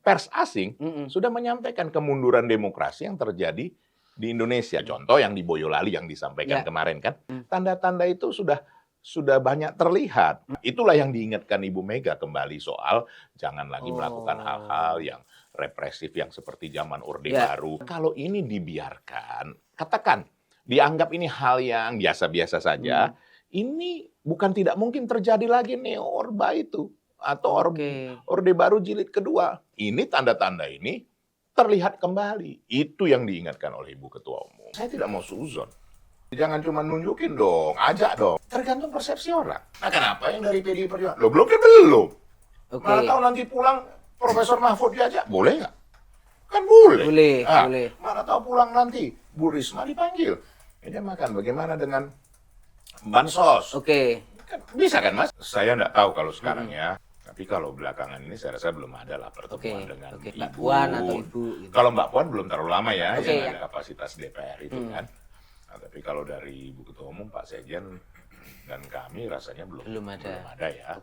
pers asing sudah menyampaikan kemunduran demokrasi yang terjadi di Indonesia. Contoh yang di Boyolali yang disampaikan kemarin kan, tanda-tanda itu sudah banyak terlihat. Itulah yang diingatkan Ibu Mega kembali soal jangan lagi melakukan hal-hal yang represif yang seperti zaman Orde Baru. Kalau ini dibiarkan, katakan dianggap ini hal yang biasa-biasa saja, ini bukan tidak mungkin terjadi lagi neo-orba itu. Atau Orde Baru jilid kedua. Ini tanda-tanda ini terlihat kembali. Itu yang diingatkan oleh Ibu Ketua Umum. Saya tidak mau suzon. Jangan cuma nunjukin dong, ajak dong. Tergantung persepsi orang. Nah kenapa yang dari PDI Perjuangan? Loh belum kan belum. Malah tahu nanti pulang Profesor Mahfud diajak, boleh nggak? Kan boleh. Boleh. Mana tahu pulang nanti Bu Risma dipanggil. Ini makan bagaimana dengan bansos? Kan bisa kan Mas? Saya nggak tahu kalau sekarang ya. Tapi kalau belakangan ini saya rasa belum ada lah pertemuan dengan Mbak Puan atau Ibu. Gitu. Kalau Mbak Puan belum terlalu lama ya, yang ada kapasitas DPR itu kan. Nah, tapi kalau dari Ibu Ketua Umum, Pak Sekjen dan kami rasanya belum ada ya.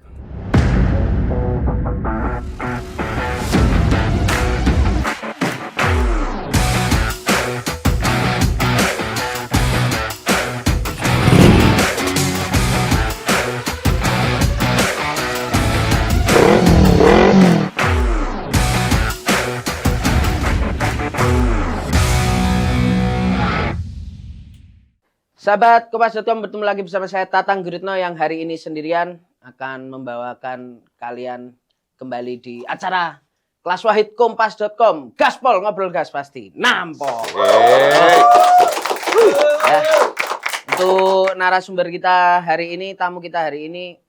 Sahabat Kompas.com, bertemu lagi bersama saya Tatang Guritno yang hari ini sendirian akan membawakan kalian kembali di acara Kelas Wahid Kompas.com. Gaspol, ngobrol gas pasti. Nampol. Ya, untuk narasumber kita hari ini, tamu kita hari ini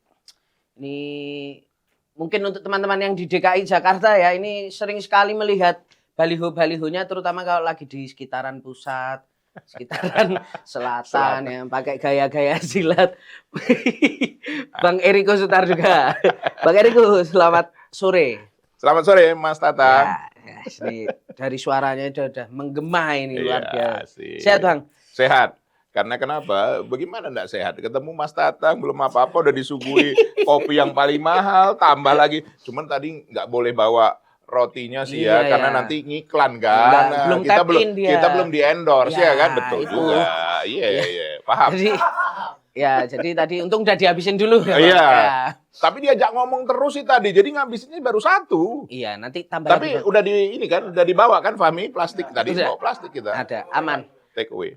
mungkin untuk teman-teman yang di DKI Jakarta ya, ini sering sekali melihat baliho-balihonya, terutama kalau lagi di sekitaran pusat, sekitaran selatan yang pakai gaya-gaya silat. Bang Eriko Sutar juga. Bang Eriko, selamat sore. Selamat sore Mas Tatang. Ya, ini dari suaranya udah menggema ini luar biasa. Sehat Bang? Sehat. Karena kenapa? Bagaimana enggak sehat? Ketemu Mas Tatang belum apa-apa udah disuguhi kopi yang paling mahal, tambah lagi. Cuman tadi nggak boleh bawa rotinya sih karena nanti ngiklan kan. Belum kita belum di endorse ya kan, betul itu. Juga. Iya, paham. Jadi tadi untung udah dihabisin dulu. Iya. Tapi diajak ngomong terus sih tadi, jadi ngabisinnya baru satu. Iya, nanti tambah. Tapi udah udah dibawa kan Fahmi plastik tadi, bawa plastik kita. Ada, aman. Take away.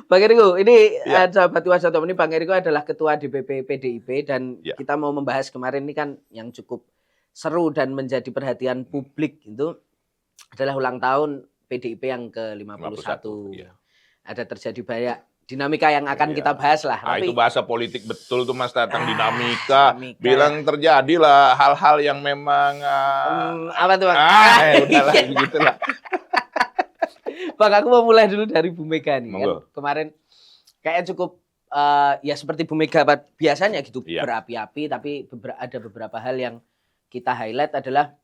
Bang Eriko, ini sahabat Kompas.com, ini Bang Eriko adalah Ketua DPP PDIP dan kita mau membahas kemarin ini kan yang cukup seru dan menjadi perhatian publik itu adalah ulang tahun PDIP yang ke-51. Ada terjadi banyak dinamika yang akan kita bahas lah. Nah, itu bahasa politik betul tuh Mas Tatang, dinamika. Bilang terjadilah hal-hal yang memang apa tuh Bang? Udahlah begitulah. Bang, aku mau mulai dulu dari Bu Mega nih kan. Kemarin kayaknya cukup ya seperti Bu Mega biasanya gitu, berapi-api, tapi ada beberapa hal yang kita highlight adalah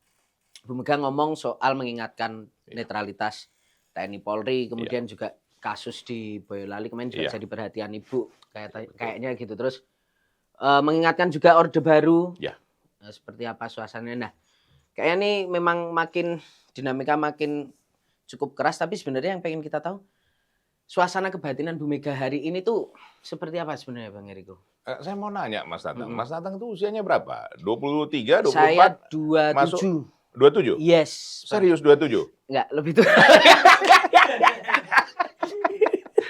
Bu Mega ngomong soal mengingatkan netralitas TNI Polri, kemudian juga kasus di Boyolali kemarin juga jadi perhatian Ibu kayaknya gitu. Terus mengingatkan juga Orde Baru, seperti apa suasananya. Nah, kayaknya nih memang dinamika makin cukup keras, tapi sebenarnya yang pengen kita tahu suasana kebatinan Bu Mega hari ini tuh seperti apa sebenarnya Bang Eriko? Saya mau nanya Mas Tatang. Mas Tatang itu usianya berapa? 23, 24? Saya 27. 27? Yes. Serius 27? Enggak, lebih tua.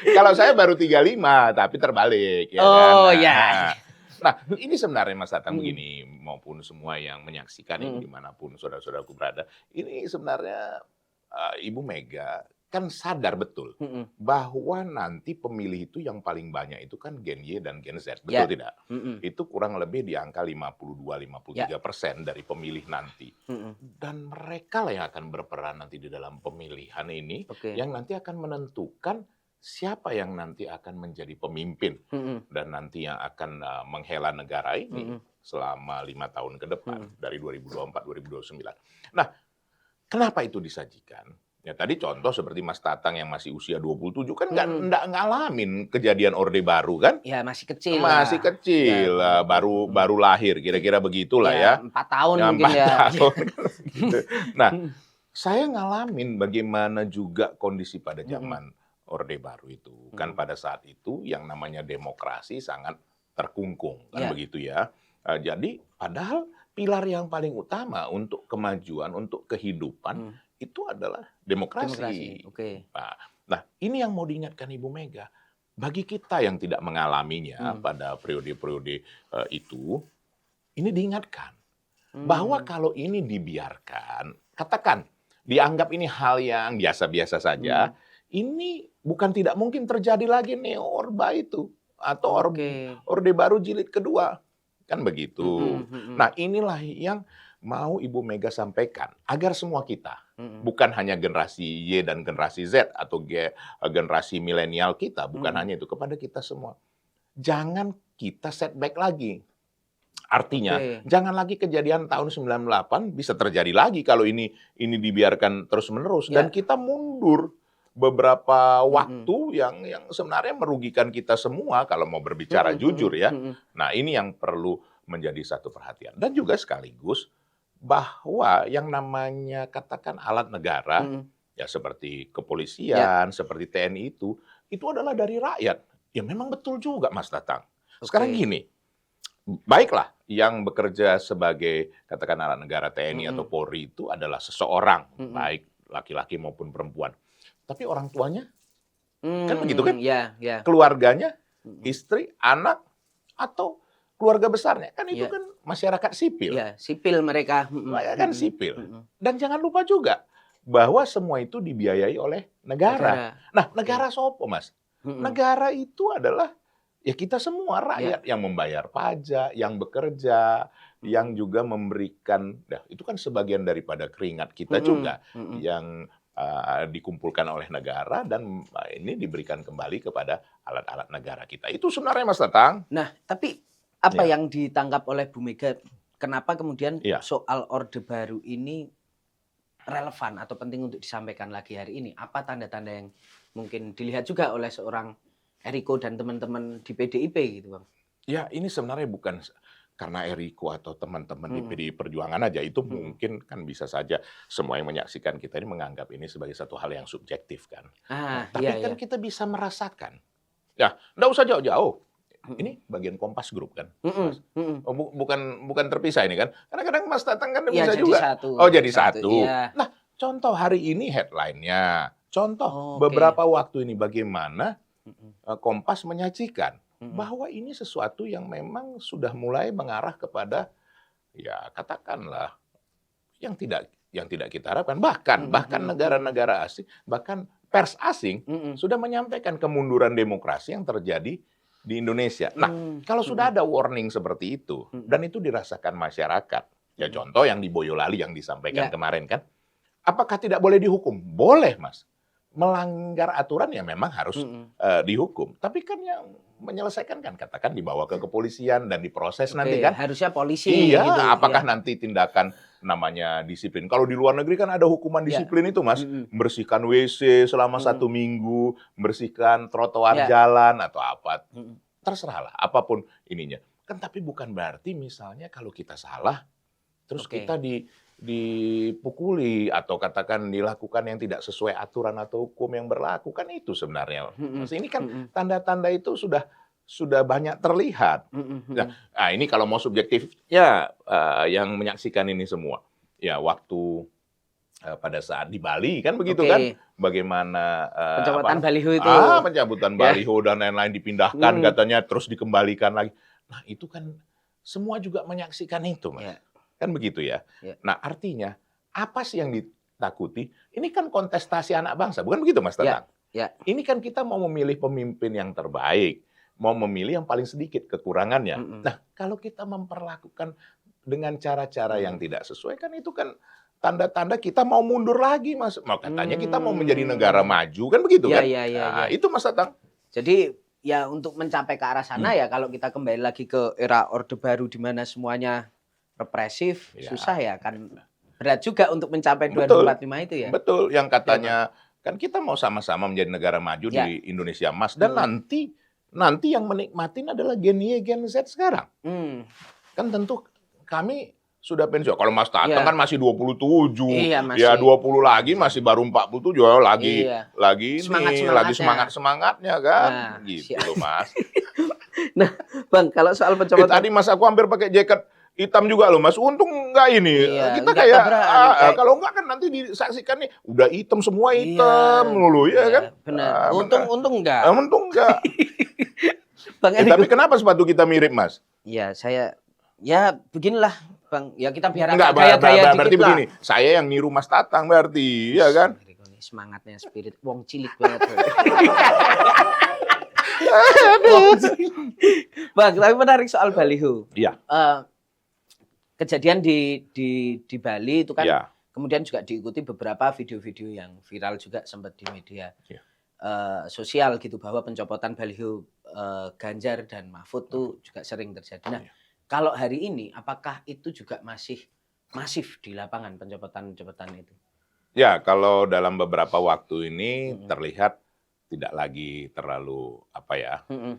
Kalau saya baru 35, tapi terbalik. Ya kan? Nah, ini sebenarnya Mas Tatang begini, maupun semua yang menyaksikan ini dimanapun saudara-saudaraku berada, ini sebenarnya Ibu Mega kan sadar betul bahwa nanti pemilih itu yang paling banyak itu kan Gen Y dan Gen Z, betul tidak? Itu kurang lebih di angka 52-53% dari pemilih nanti. Dan mereka lah yang akan berperan nanti di dalam pemilihan ini, yang nanti akan menentukan siapa yang nanti akan menjadi pemimpin dan nanti yang akan menghela negara ini selama 5 tahun ke depan dari 2024-2029. Nah, kenapa itu disajikan? Ya tadi contoh seperti Mas Tatang yang masih usia 27 kan nggak ngalamin kejadian Orde Baru kan? Ya masih kecil Masih lah. kecil lah, baru lahir kira-kira begitulah ya. 4 tahun Ya, mungkin 4 ya. tahun kan gitu. Nah, saya ngalamin bagaimana juga kondisi pada zaman Orde Baru itu. Kan pada saat itu yang namanya demokrasi sangat terkungkung kan begitu ya. Jadi padahal pilar yang paling utama untuk kemajuan, untuk kehidupan itu adalah demokrasi. Oke. Nah, ini yang mau diingatkan Ibu Mega. Bagi kita yang tidak mengalaminya pada periode-periode itu, ini diingatkan bahwa kalau ini dibiarkan, katakan dianggap ini hal yang biasa-biasa saja, ini bukan tidak mungkin terjadi lagi neo-orba itu atau Orde Baru jilid kedua. Kan begitu. Nah, inilah yang mau Ibu Mega sampaikan agar semua kita, bukan hanya generasi Y dan generasi Z atau generasi milenial kita, bukan hanya itu, kepada kita semua. Jangan kita setback lagi. Artinya, jangan lagi kejadian tahun 98 bisa terjadi lagi kalau ini dibiarkan terus-menerus dan kita mundur beberapa waktu yang sebenarnya merugikan kita semua kalau mau berbicara jujur ya. Nah, ini yang perlu menjadi satu perhatian. Dan juga sekaligus bahwa yang namanya katakan alat negara, ya seperti kepolisian, seperti TNI itu adalah dari rakyat. Ya memang betul juga Mas Tatang. Sekarang gini, baiklah yang bekerja sebagai katakan alat negara TNI atau Polri itu adalah seseorang, baik laki-laki maupun perempuan. Tapi orang tuanya, kan begitu kan? Keluarganya, istri, anak, atau keluarga besarnya. Kan itu kan masyarakat sipil. Ya, sipil mereka. Mereka kan sipil. Dan jangan lupa juga bahwa semua itu dibiayai oleh negara. Nah, negara sopo, Mas? Negara itu adalah ya kita semua rakyat yang membayar pajak, yang bekerja, yang juga memberikan, itu kan sebagian daripada keringat kita juga yang dikumpulkan oleh negara dan ini diberikan kembali kepada alat-alat negara kita. Itu sebenarnya Mas Tatang. Nah, tapi apa yang ditangkap oleh Bu Mega, kenapa kemudian soal Orde Baru ini relevan atau penting untuk disampaikan lagi hari ini? Apa tanda-tanda yang mungkin dilihat juga oleh seorang Eriko dan teman-teman di PDIP gitu, Bang? Ya, ini sebenarnya bukan karena Eriko atau teman-teman di PDI Perjuangan aja. Itu mungkin kan bisa saja semua yang menyaksikan kita ini menganggap ini sebagai satu hal yang subjektif kan. Tapi kan kita bisa merasakan. Ya, nggak usah jauh-jauh. Ini bagian Kompas Group kan, Mas? Bukan terpisah ini kan? Kadang-kadang Mas Tatang kan bisa juga. Jadi satu. Nah, contoh hari ini headline-nya. Contoh beberapa waktu ini bagaimana Kompas menyajikan bahwa ini sesuatu yang memang sudah mulai mengarah kepada ya katakanlah yang tidak kita harapkan. Bahkan negara-negara asing, bahkan pers asing sudah menyampaikan kemunduran demokrasi yang terjadi di Indonesia. Nah, kalau sudah ada warning seperti itu, dan itu dirasakan masyarakat, ya contoh yang di Boyolali yang disampaikan kemarin kan, apakah tidak boleh dihukum? Boleh, Mas. Melanggar aturan ya memang harus dihukum. Tapi kan yang menyelesaikan kan, katakan dibawa ke kepolisian dan diproses nanti kan. Harusnya polisi. Iya, gitu, apakah nanti tindakan namanya disiplin. Kalau di luar negeri kan ada hukuman disiplin itu, Mas. Membersihkan WC selama 1 minggu, membersihkan trotoar jalan atau apa. Terserahlah, apapun ininya. Kan tapi bukan berarti misalnya kalau kita salah, terus kita dipukuli atau katakan dilakukan yang tidak sesuai aturan atau hukum yang berlaku. Kan itu sebenarnya. Mas, ini kan tanda-tanda itu sudah banyak terlihat. Nah, ini kalau mau subjektif, ya yang menyaksikan ini semua. Ya, waktu pada saat di Bali kan begitu kan, bagaimana pencabutan baliho itu, pencabutan baliho dan lain-lain dipindahkan katanya terus dikembalikan lagi. Nah itu kan semua juga menyaksikan itu, Mas. Kan begitu ya. Nah artinya apa sih yang ditakuti? Ini kan kontestasi anak bangsa, bukan begitu Mas Tatang? Ini kan kita mau memilih pemimpin yang terbaik, mau memilih yang paling sedikit kekurangannya. Nah kalau kita memperlakukan dengan cara-cara yang tidak sesuai kan itu kan tanda-tanda kita mau mundur lagi, Mas. Mau katanya kita mau menjadi negara maju, kan begitu kan? Nah, itu Mas Tatang. Jadi ya untuk mencapai ke arah sana ya kalau kita kembali lagi ke era Orde Baru di mana semuanya represif, susah ya kan. berat juga untuk mencapai Betul. 2045 itu ya. Betul, yang katanya kan kita mau sama-sama menjadi negara maju di Indonesia Emas dan nanti yang menikmatin adalah Gen Y, Gen Z sekarang. Kan tentu kami sudah pensiun. Kalau Mas Tatang kan masih 27. Iya, masih. Ya 20 lagi masih baru 47 lagi lagi semangat-semangatnya kan. Nah, gitu loh, Mas. Nah, Bang, kalau soal pencopotan tadi Mas aku hampir pakai jaket hitam juga loh, Mas. Untung enggak ini. Kita enggak kayak kalau enggak kan nanti disaksikan nih udah hitam semua hitam dulu ya kan. Benar. Untung enggak. Untung enggak. Bang, tapi kenapa sepatu kita mirip, Mas? Ya, ya beginilah, Bang. Ya kita biar gaya-gaya berarti begini. Saya yang niru Mas Tatang berarti, ya kan? Semangatnya spirit wong cilik banget. Bang, tapi menarik soal baliho. Iya. Kejadian di Bali itu kan kemudian juga diikuti beberapa video-video yang viral juga sempat di media sosial gitu, bahwa pencopotan baliho Ganjar dan Mahfud tuh juga sering terjadi. Nah, kalau hari ini apakah itu juga masih masif di lapangan pencopotan itu? Ya, kalau dalam beberapa waktu ini terlihat tidak lagi terlalu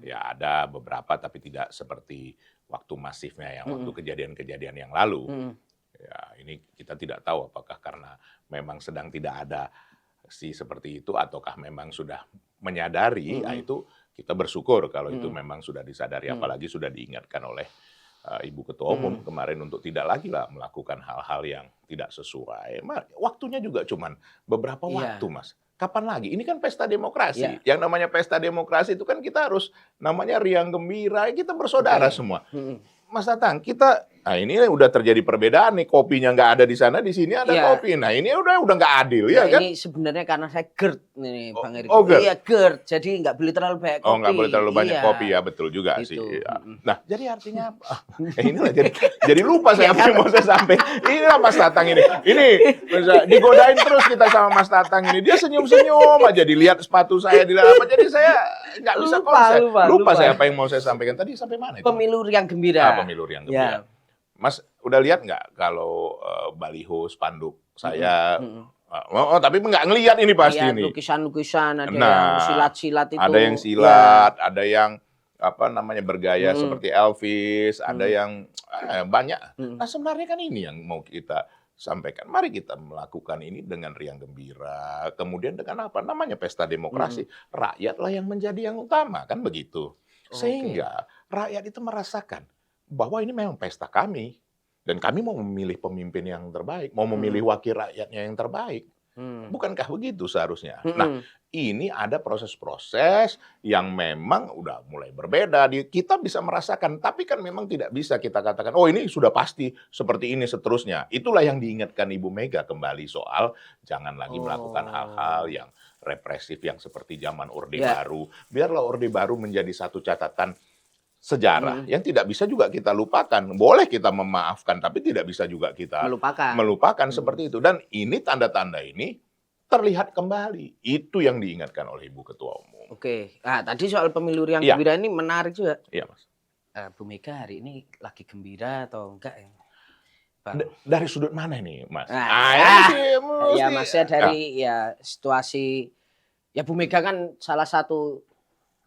ya ada beberapa tapi tidak seperti waktu masifnya yang waktu kejadian-kejadian yang lalu. Ya, ini kita tidak tahu apakah karena memang sedang tidak ada seperti itu ataukah memang sudah menyadari. Itu kita bersyukur kalau itu memang sudah disadari, apalagi sudah diingatkan oleh Ibu Ketua Umum kemarin untuk tidak lagi lah melakukan hal-hal yang tidak sesuai. Waktunya juga cuman beberapa waktu, Mas. Kapan lagi? Ini kan pesta demokrasi. Yang namanya pesta demokrasi itu kan kita harus namanya riang gembira, kita bersaudara semua. Mas Tatang, ini udah terjadi perbedaan nih, kopinya nggak ada di sana, di sini ada kopi. Nah ini udah nggak adil, ya kan? Ini sebenarnya karena saya GERD nih, Bang Erik. GERD. Iya, GERD. Jadi nggak boleh terlalu banyak kopi. Nggak boleh terlalu banyak kopi, ya betul juga sih. Nah, jadi artinya inilah jadi lupa saya apa yang mau saya sampaikan. Inilah Mas Tatang ini. Ini digodain terus kita sama Mas Tatang ini. Dia senyum-senyum aja, dilihat sepatu saya, dilihat apa. Jadi saya nggak bisa konsen. Lupa saya apa yang mau saya sampaikan tadi, sampai mana itu? Pemilu yang gembira. Pemilu yang gembira. Mas udah lihat nggak kalau baliho spanduk saya? Tapi nggak ngelihat ini pasti ini. Lukisan-lukisan, ada yang silat-silat itu. Ada yang silat, ada yang bergaya seperti Elvis, ada yang banyak. Nah sebenarnya kan ini yang mau kita sampaikan. Mari kita melakukan ini dengan riang gembira. Kemudian dengan apa? Namanya pesta demokrasi. Rakyatlah yang menjadi yang utama, kan begitu. Sehingga rakyat itu merasakan bahwa ini memang pesta kami. Dan kami mau memilih pemimpin yang terbaik, mau memilih wakil rakyatnya yang terbaik. Bukankah begitu seharusnya? Nah, ini ada proses-proses yang memang udah mulai berbeda. Kita bisa merasakan, tapi kan memang tidak bisa kita katakan, oh ini sudah pasti seperti ini seterusnya. Itulah yang diingatkan Ibu Mega kembali soal jangan lagi melakukan hal-hal yang represif yang seperti zaman Orde Baru. Biarlah Orde Baru menjadi satu catatan sejarah yang tidak bisa juga kita lupakan. Boleh kita memaafkan, tapi tidak bisa juga kita melupakan seperti itu. Dan ini tanda-tanda ini terlihat kembali. Itu yang diingatkan oleh Ibu Ketua Umum. Oke. Nah, tadi soal pemilu yang gembira ini menarik juga. Iya, Mas. Bu Mega hari ini lagi gembira atau enggak ya? Dari sudut mana nih, Mas? Ya, Masnya dari situasi. Ya, Bu Mega kan salah satu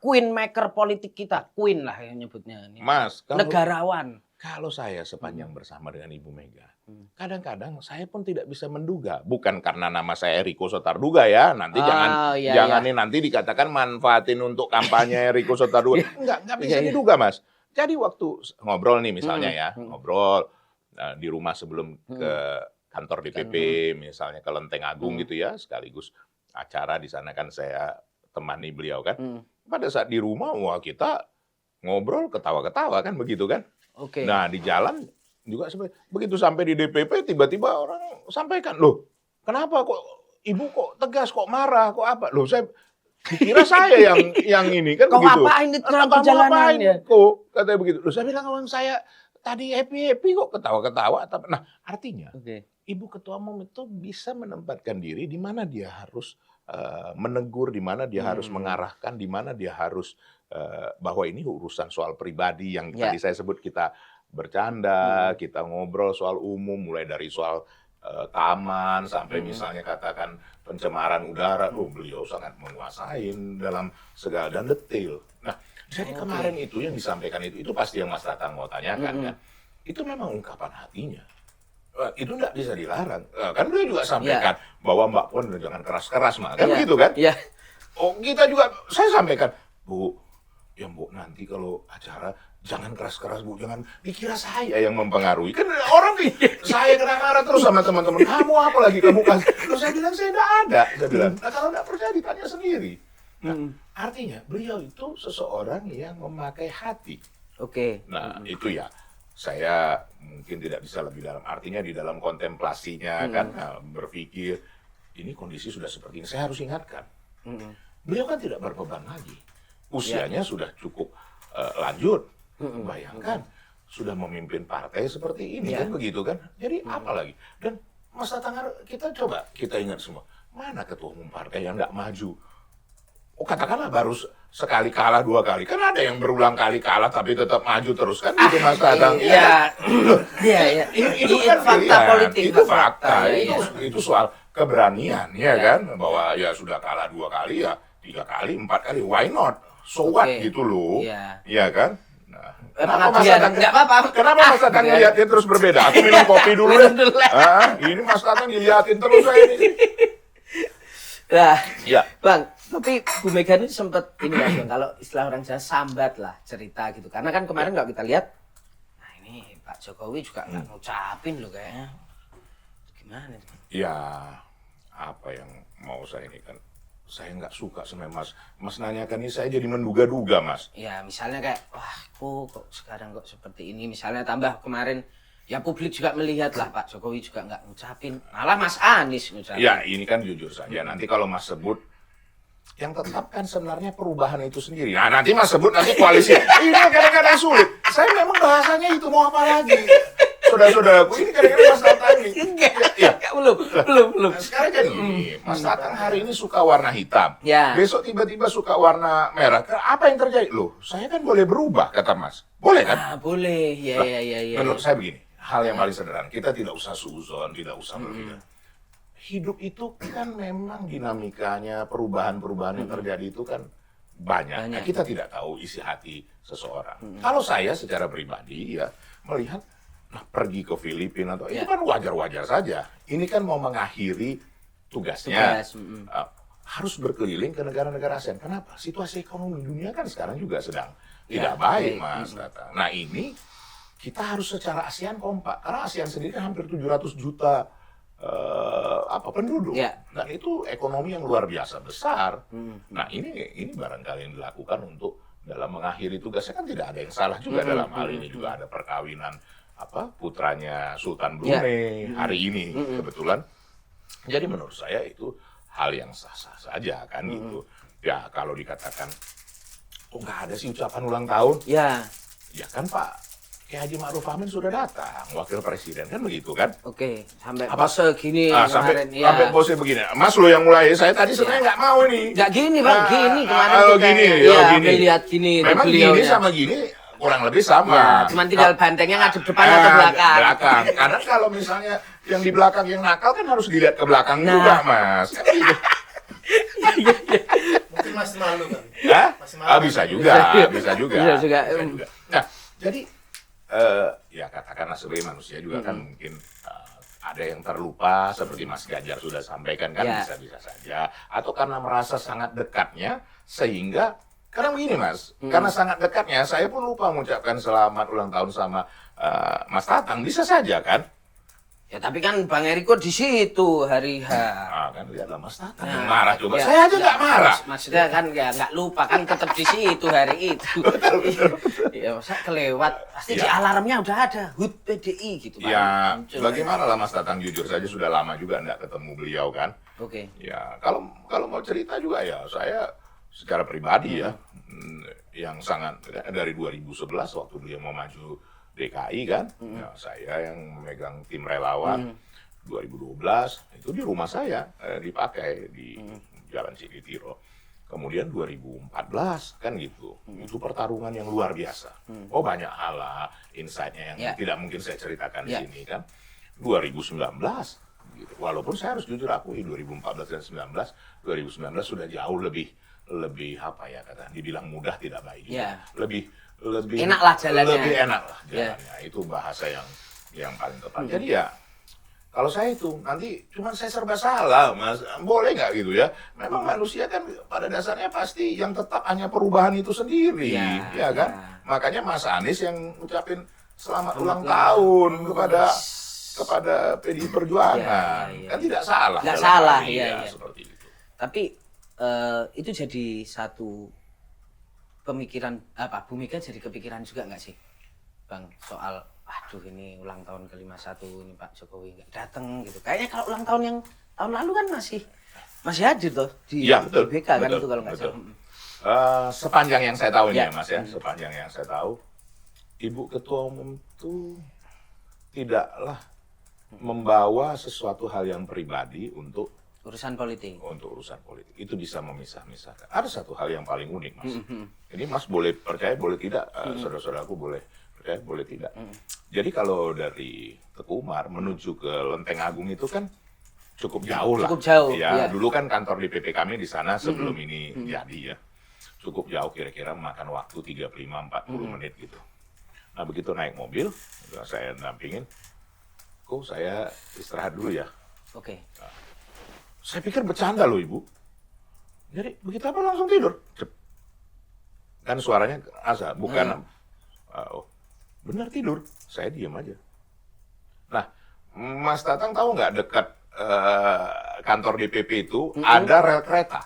queen maker politik kita, queen lah yang nyebutnya. Mas, negarawan. Kalau saya sepanjang bersama dengan Ibu Mega, kadang-kadang saya pun tidak bisa menduga. Bukan karena nama saya Riko Sotarduga ya. Nanti jangan nanti dikatakan manfaatin untuk kampanye Riko Sotarduga. Enggak bisa diduga, Mas. Jadi waktu ngobrol nih misalnya ngobrol di rumah sebelum ke kantor DPP, misalnya ke Lenteng Agung gitu ya, sekaligus acara di sana kan saya temani beliau kan. Pada saat di rumah, kita ngobrol, ketawa-ketawa kan begitu kan. Nah di jalan juga begitu sampai di DPP tiba-tiba orang sampaikan, loh kenapa kok Ibu kok tegas, kok marah, kok apa? Loh saya dikira saya yang ini kan begitu. Kok ngapain di dalam perjalanan ya? Kok katanya begitu. Loh saya bilang orang saya tadi happy kok ketawa-ketawa. Nah artinya Ibu Ketua Umum itu bisa menempatkan diri di mana dia harus menegur, di mana dia harus mengarahkan, di mana dia harus bahwa ini urusan soal pribadi yang tadi saya sebut kita bercanda, kita ngobrol soal umum, mulai dari soal taman, sampai misalnya katakan pencemaran udara, beliau sangat menguasai dalam segala dan detail. Nah, jadi kemarin itu yang disampaikan itu pasti yang Mas Tatang mau tanyakan kan, itu memang ungkapan hatinya. Itu nggak bisa dilarang. Kan beliau juga sampaikan bahwa Mbak Puan jangan keras-keras, kan begitu kan? Iya. Oh, kita juga, saya sampaikan, Bu, ya Bu, nanti kalau acara jangan keras-keras Bu, jangan dikira saya yang mempengaruhi. Kan orang saya kena marah terus sama teman-teman, kamu apa lagi kamu kasih? Terus saya bilang, saya tidak ada. Saya bilang, nah kalau tidak percaya ditanya sendiri. Nah, artinya beliau itu seseorang yang memakai hati. Oke. Nah, itu ya. Saya mungkin tidak bisa lebih dalam, artinya di dalam kontemplasinya kan berpikir, ini kondisi sudah seperti ini, saya harus ingatkan. Beliau kan tidak berbeban lagi. Usianya sudah cukup lanjut. Bayangkan, sudah memimpin partai seperti ini kan begitu kan. Jadi apa lagi? Dan Mas Tatang, kita coba, kita ingat semua. Mana ketua umum partai yang tidak maju? Oh, katakanlah baru sekali kalah, 2 kali. Kan ada yang berulang kali kalah tapi tetap maju terus kan gitu Mas Tatang. Iya. Itu kan fakta pilihan. politik. Itu fakta. Itu soal keberanian ya kan, bahwa ya sudah kalah 2 kali ya 3 kali, 4 kali, why not? So what gitu loh. Iya kan? Nah, kenapa Mas Tatang ngeliatin terus berbeda? Aku minum kopi dulu deh. Ini Mas Tatang diliatin terus saya ini. Nah, Bang, tapi Bu Mega ini sempat ini ya Bang, kalau istilah orang Jawa sambat lah cerita gitu. Karena kan kemarin kalau kita lihat, nah ini Pak Jokowi juga nggak ngucapin loh kayaknya. Gimana? Ya, apa yang mau saya ini kan, saya nggak suka sama Mas nanyakan ini, saya jadi menduga-duga Mas. Ya misalnya kayak, wah kok sekarang kok seperti ini. Misalnya tambah kemarin, ya publik juga melihat lah Pak Jokowi juga nggak ngucapin. Malah Mas Anies ngucapin. Ya ini kan jujur saja, nanti kalau Mas sebut, yang tetap kan sebenarnya perubahan itu sendiri. Nah nanti Mas sebut, nanti koalisi. Ini kadang-kadang sulit. Saya memang bahasanya itu mau apa lagi. Saudara-saudaraku, ini kadang-kadang Mas Tatang ini. Belum. Nah, sekarang jadi ini, Mas Tatang hari ini suka warna hitam. Besok tiba-tiba suka warna merah. Apa yang terjadi? Loh, saya kan boleh berubah, kata Mas. Boleh kan? Boleh, ya. Menurut saya begini, hal yang paling sederhana, kita tidak usah suzon, tidak usah berpikir. Hidup itu kan memang dinamikanya, perubahan-perubahan yang terjadi itu kan banyak. Nah, kita tidak tahu isi hati seseorang. Kalau saya secara pribadi ya melihat, pergi ke Filipina atau itu kan wajar-wajar saja. Ini kan mau mengakhiri tugasnya. Harus berkeliling ke negara-negara ASEAN. Kenapa? Situasi ekonomi dunia kan sekarang juga sedang tidak baik, Mas Tatang. Nah ini kita harus secara ASEAN kompak. Karena ASEAN sendiri kan hampir 700 juta penduduk. Dan itu ekonomi yang luar biasa besar. Nah ini barangkali yang dilakukan untuk dalam mengakhiri tugasnya, kan tidak ada yang salah juga dalam hal ini. Juga ada perkawinan putranya Sultan Brunei hari ini kebetulan. Jadi menurut saya itu hal yang sah-sah saja kan gitu. Ya kalau dikatakan kok nggak ada sih ucapan ulang tahun? Ya kan Pak Kiai Haji Ma'ruf Amin sudah datang, wakil presiden kan begitu kan? Oke, sampai pose gini sampai pose begini. Mas lo yang mulai, saya tadi sebenarnya nggak mau ini. Nggak gini Bang, gini kemarin gini. Lihat gini. Memang gini sama gini kurang lebih sama. Cuman tinggal bantengnya ngadep depan atau belakang. Karena kalau misalnya yang di belakang yang nakal kan harus dilihat ke belakang juga, Mas. Mungkin Mas malu kan? Bisa juga. Nah, jadi ya katakanlah sebagai manusia juga kan mungkin ada yang terlupa seperti Mas Ganjar sudah sampaikan kan, bisa-bisa saja. Atau karena merasa sangat dekatnya sehingga karena begini Mas, karena sangat dekatnya saya pun lupa mengucapkan selamat ulang tahun sama Mas Tatang, bisa saja kan? Ya tapi kan Bang Eriko di situ hari H. Kan lihatlah Mas Tatang yang marah coba. Saya aja nggak marah. Maksudnya kan nggak lupa kan, tetap di situ hari itu. Ya masa kelewat, pasti di alarmnya udah ada HUT PDI gitu Pak. Ya bagaimana lah Mas Tatang, jujur saja sudah lama juga nggak ketemu beliau kan. Oke. Ya kalau mau cerita juga ya saya secara pribadi ya yang sangat dari 2011 waktu beliau mau maju DKI kan, ya, saya yang memegang tim relawan 2012 itu di rumah saya dipakai di Jalan Cikitiro. Kemudian 2014 kan gitu, itu pertarungan yang luar biasa. Oh banyak hal lah insight-nya yang tidak mungkin saya ceritakan di sini kan. 2019 Walaupun saya harus jujur akui 2014 dan 2019 sudah jauh lebih apa ya kata dibilang mudah tidak baik juga. Lebih enak lah jalannya. Lebih enak lah jalannya. Itu bahasa yang paling tepat. Jadi ya kalau saya itu nanti cuma saya serba salah, Mas. Boleh nggak gitu ya? Memang manusia kan pada dasarnya pasti yang tetap hanya perubahan itu sendiri, ya kan? Makanya Mas Anies yang ucapin selamat ulang tahun kepada PDI Perjuangan. Kan tidak salah. Nggak salah, seperti itu. Tapi itu jadi satu pemikiran Bu Mega jadi kepikiran juga nggak sih, Bang, soal aduh ini ulang tahun ke-51 ini Pak Jokowi nggak datang gitu. Kayaknya kalau ulang tahun yang tahun lalu kan masih hadir tuh di BK kan itu kalau nggak salah. Sepanjang yang saya tahu ini ya Mas ya, sepanjang yang saya tahu, Ibu Ketua Umum itu tidaklah membawa sesuatu hal yang pribadi untuk urusan politik. Untuk urusan politik itu bisa memisah-misahkan. Ada satu hal yang paling unik Mas. Ini Mas boleh percaya boleh tidak, saudara-saudaraku boleh percaya boleh tidak. Jadi kalau dari Teguh Umar menuju ke Lenteng Agung itu kan cukup jauh lah. Cukup jauh. Ya, dulu kan kantor DPP kami di sana sebelum ini jadi ya. Cukup jauh kira-kira memakan waktu 35-40 menit gitu. Nah, begitu naik mobil, saya dampingin, kok saya istirahat dulu ya. Oke. Nah, saya pikir bercanda loh Ibu. Jadi begitu apa langsung tidur. Kan suaranya asa, bukan benar tidur. Saya diam aja. Nah, Mas Tatang tahu nggak dekat kantor DPP itu ada rel kereta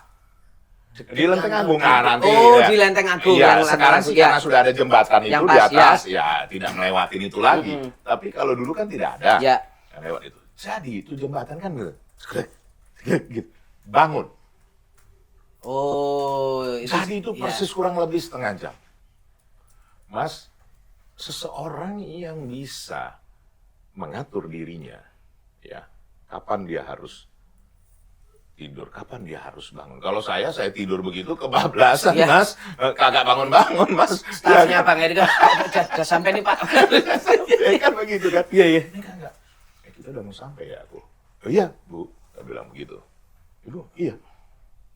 di Lenteng Agung. Nah, nanti di Lenteng Agung. Iya, sekarang sih karena sudah ada jembatan itu di atas, ya tidak melewatin itu lagi. Tapi kalau dulu kan tidak ada. Ya. Lewat itu. Jadi itu jembatan kan gitu. Bangun. Jadi itu persis kurang lebih setengah jam. Mas, seseorang yang bisa mengatur dirinya, ya, kapan dia harus tidur, kapan dia harus bangun. Kalau saya tidur begitu kebablasan, Mas. Kagak bangun-bangun, Mas. Stafnya Bang Eri kan udah sampai nih, Pak. Kan begitu kan? Iya. Enggak. Kita udah mau sampai ya, aku. Oh iya, Bu. Saya bilang begitu. Ibu, iya.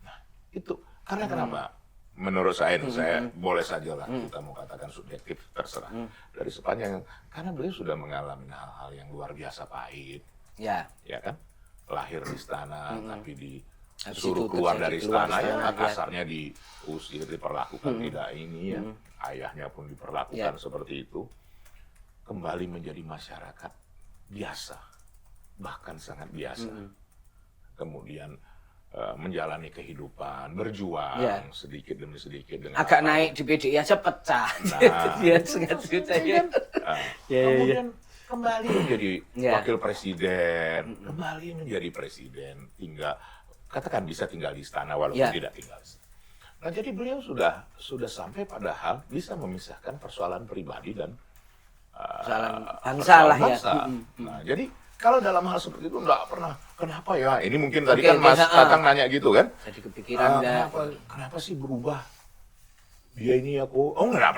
Nah, itu. Karena kenapa? Menurut saya, saya boleh saja lah kita mau katakan subjektif, terserah. Dari sepanjang, karena beliau sudah mengalami hal-hal yang luar biasa pahit. Ya kan? Lahir di istana, tapi disuruh keluar dari istana, ya kasarnya diusir, diperlakukan tidak ini ya. Ayahnya pun diperlakukan seperti itu. Kembali menjadi masyarakat biasa, bahkan sangat biasa. Kemudian menjalani kehidupan, berjuang sedikit demi sedikit dengan agak naik di PDI aja pecah. Kemudian kembali menjadi wakil presiden, kembali menjadi presiden, katakan bisa tinggal di istana walaupun tidak tinggal di istana. Nah, jadi beliau sudah sampai pada hal bisa memisahkan persoalan pribadi dan persoalan bangsa lah ya. Nah, jadi kalau dalam hal seperti itu enggak pernah, kenapa ya? Ini mungkin tadi kan Mas Tatang nanya gitu kan? Jadi kepikiran kenapa sih berubah? Dia ini aku, enggak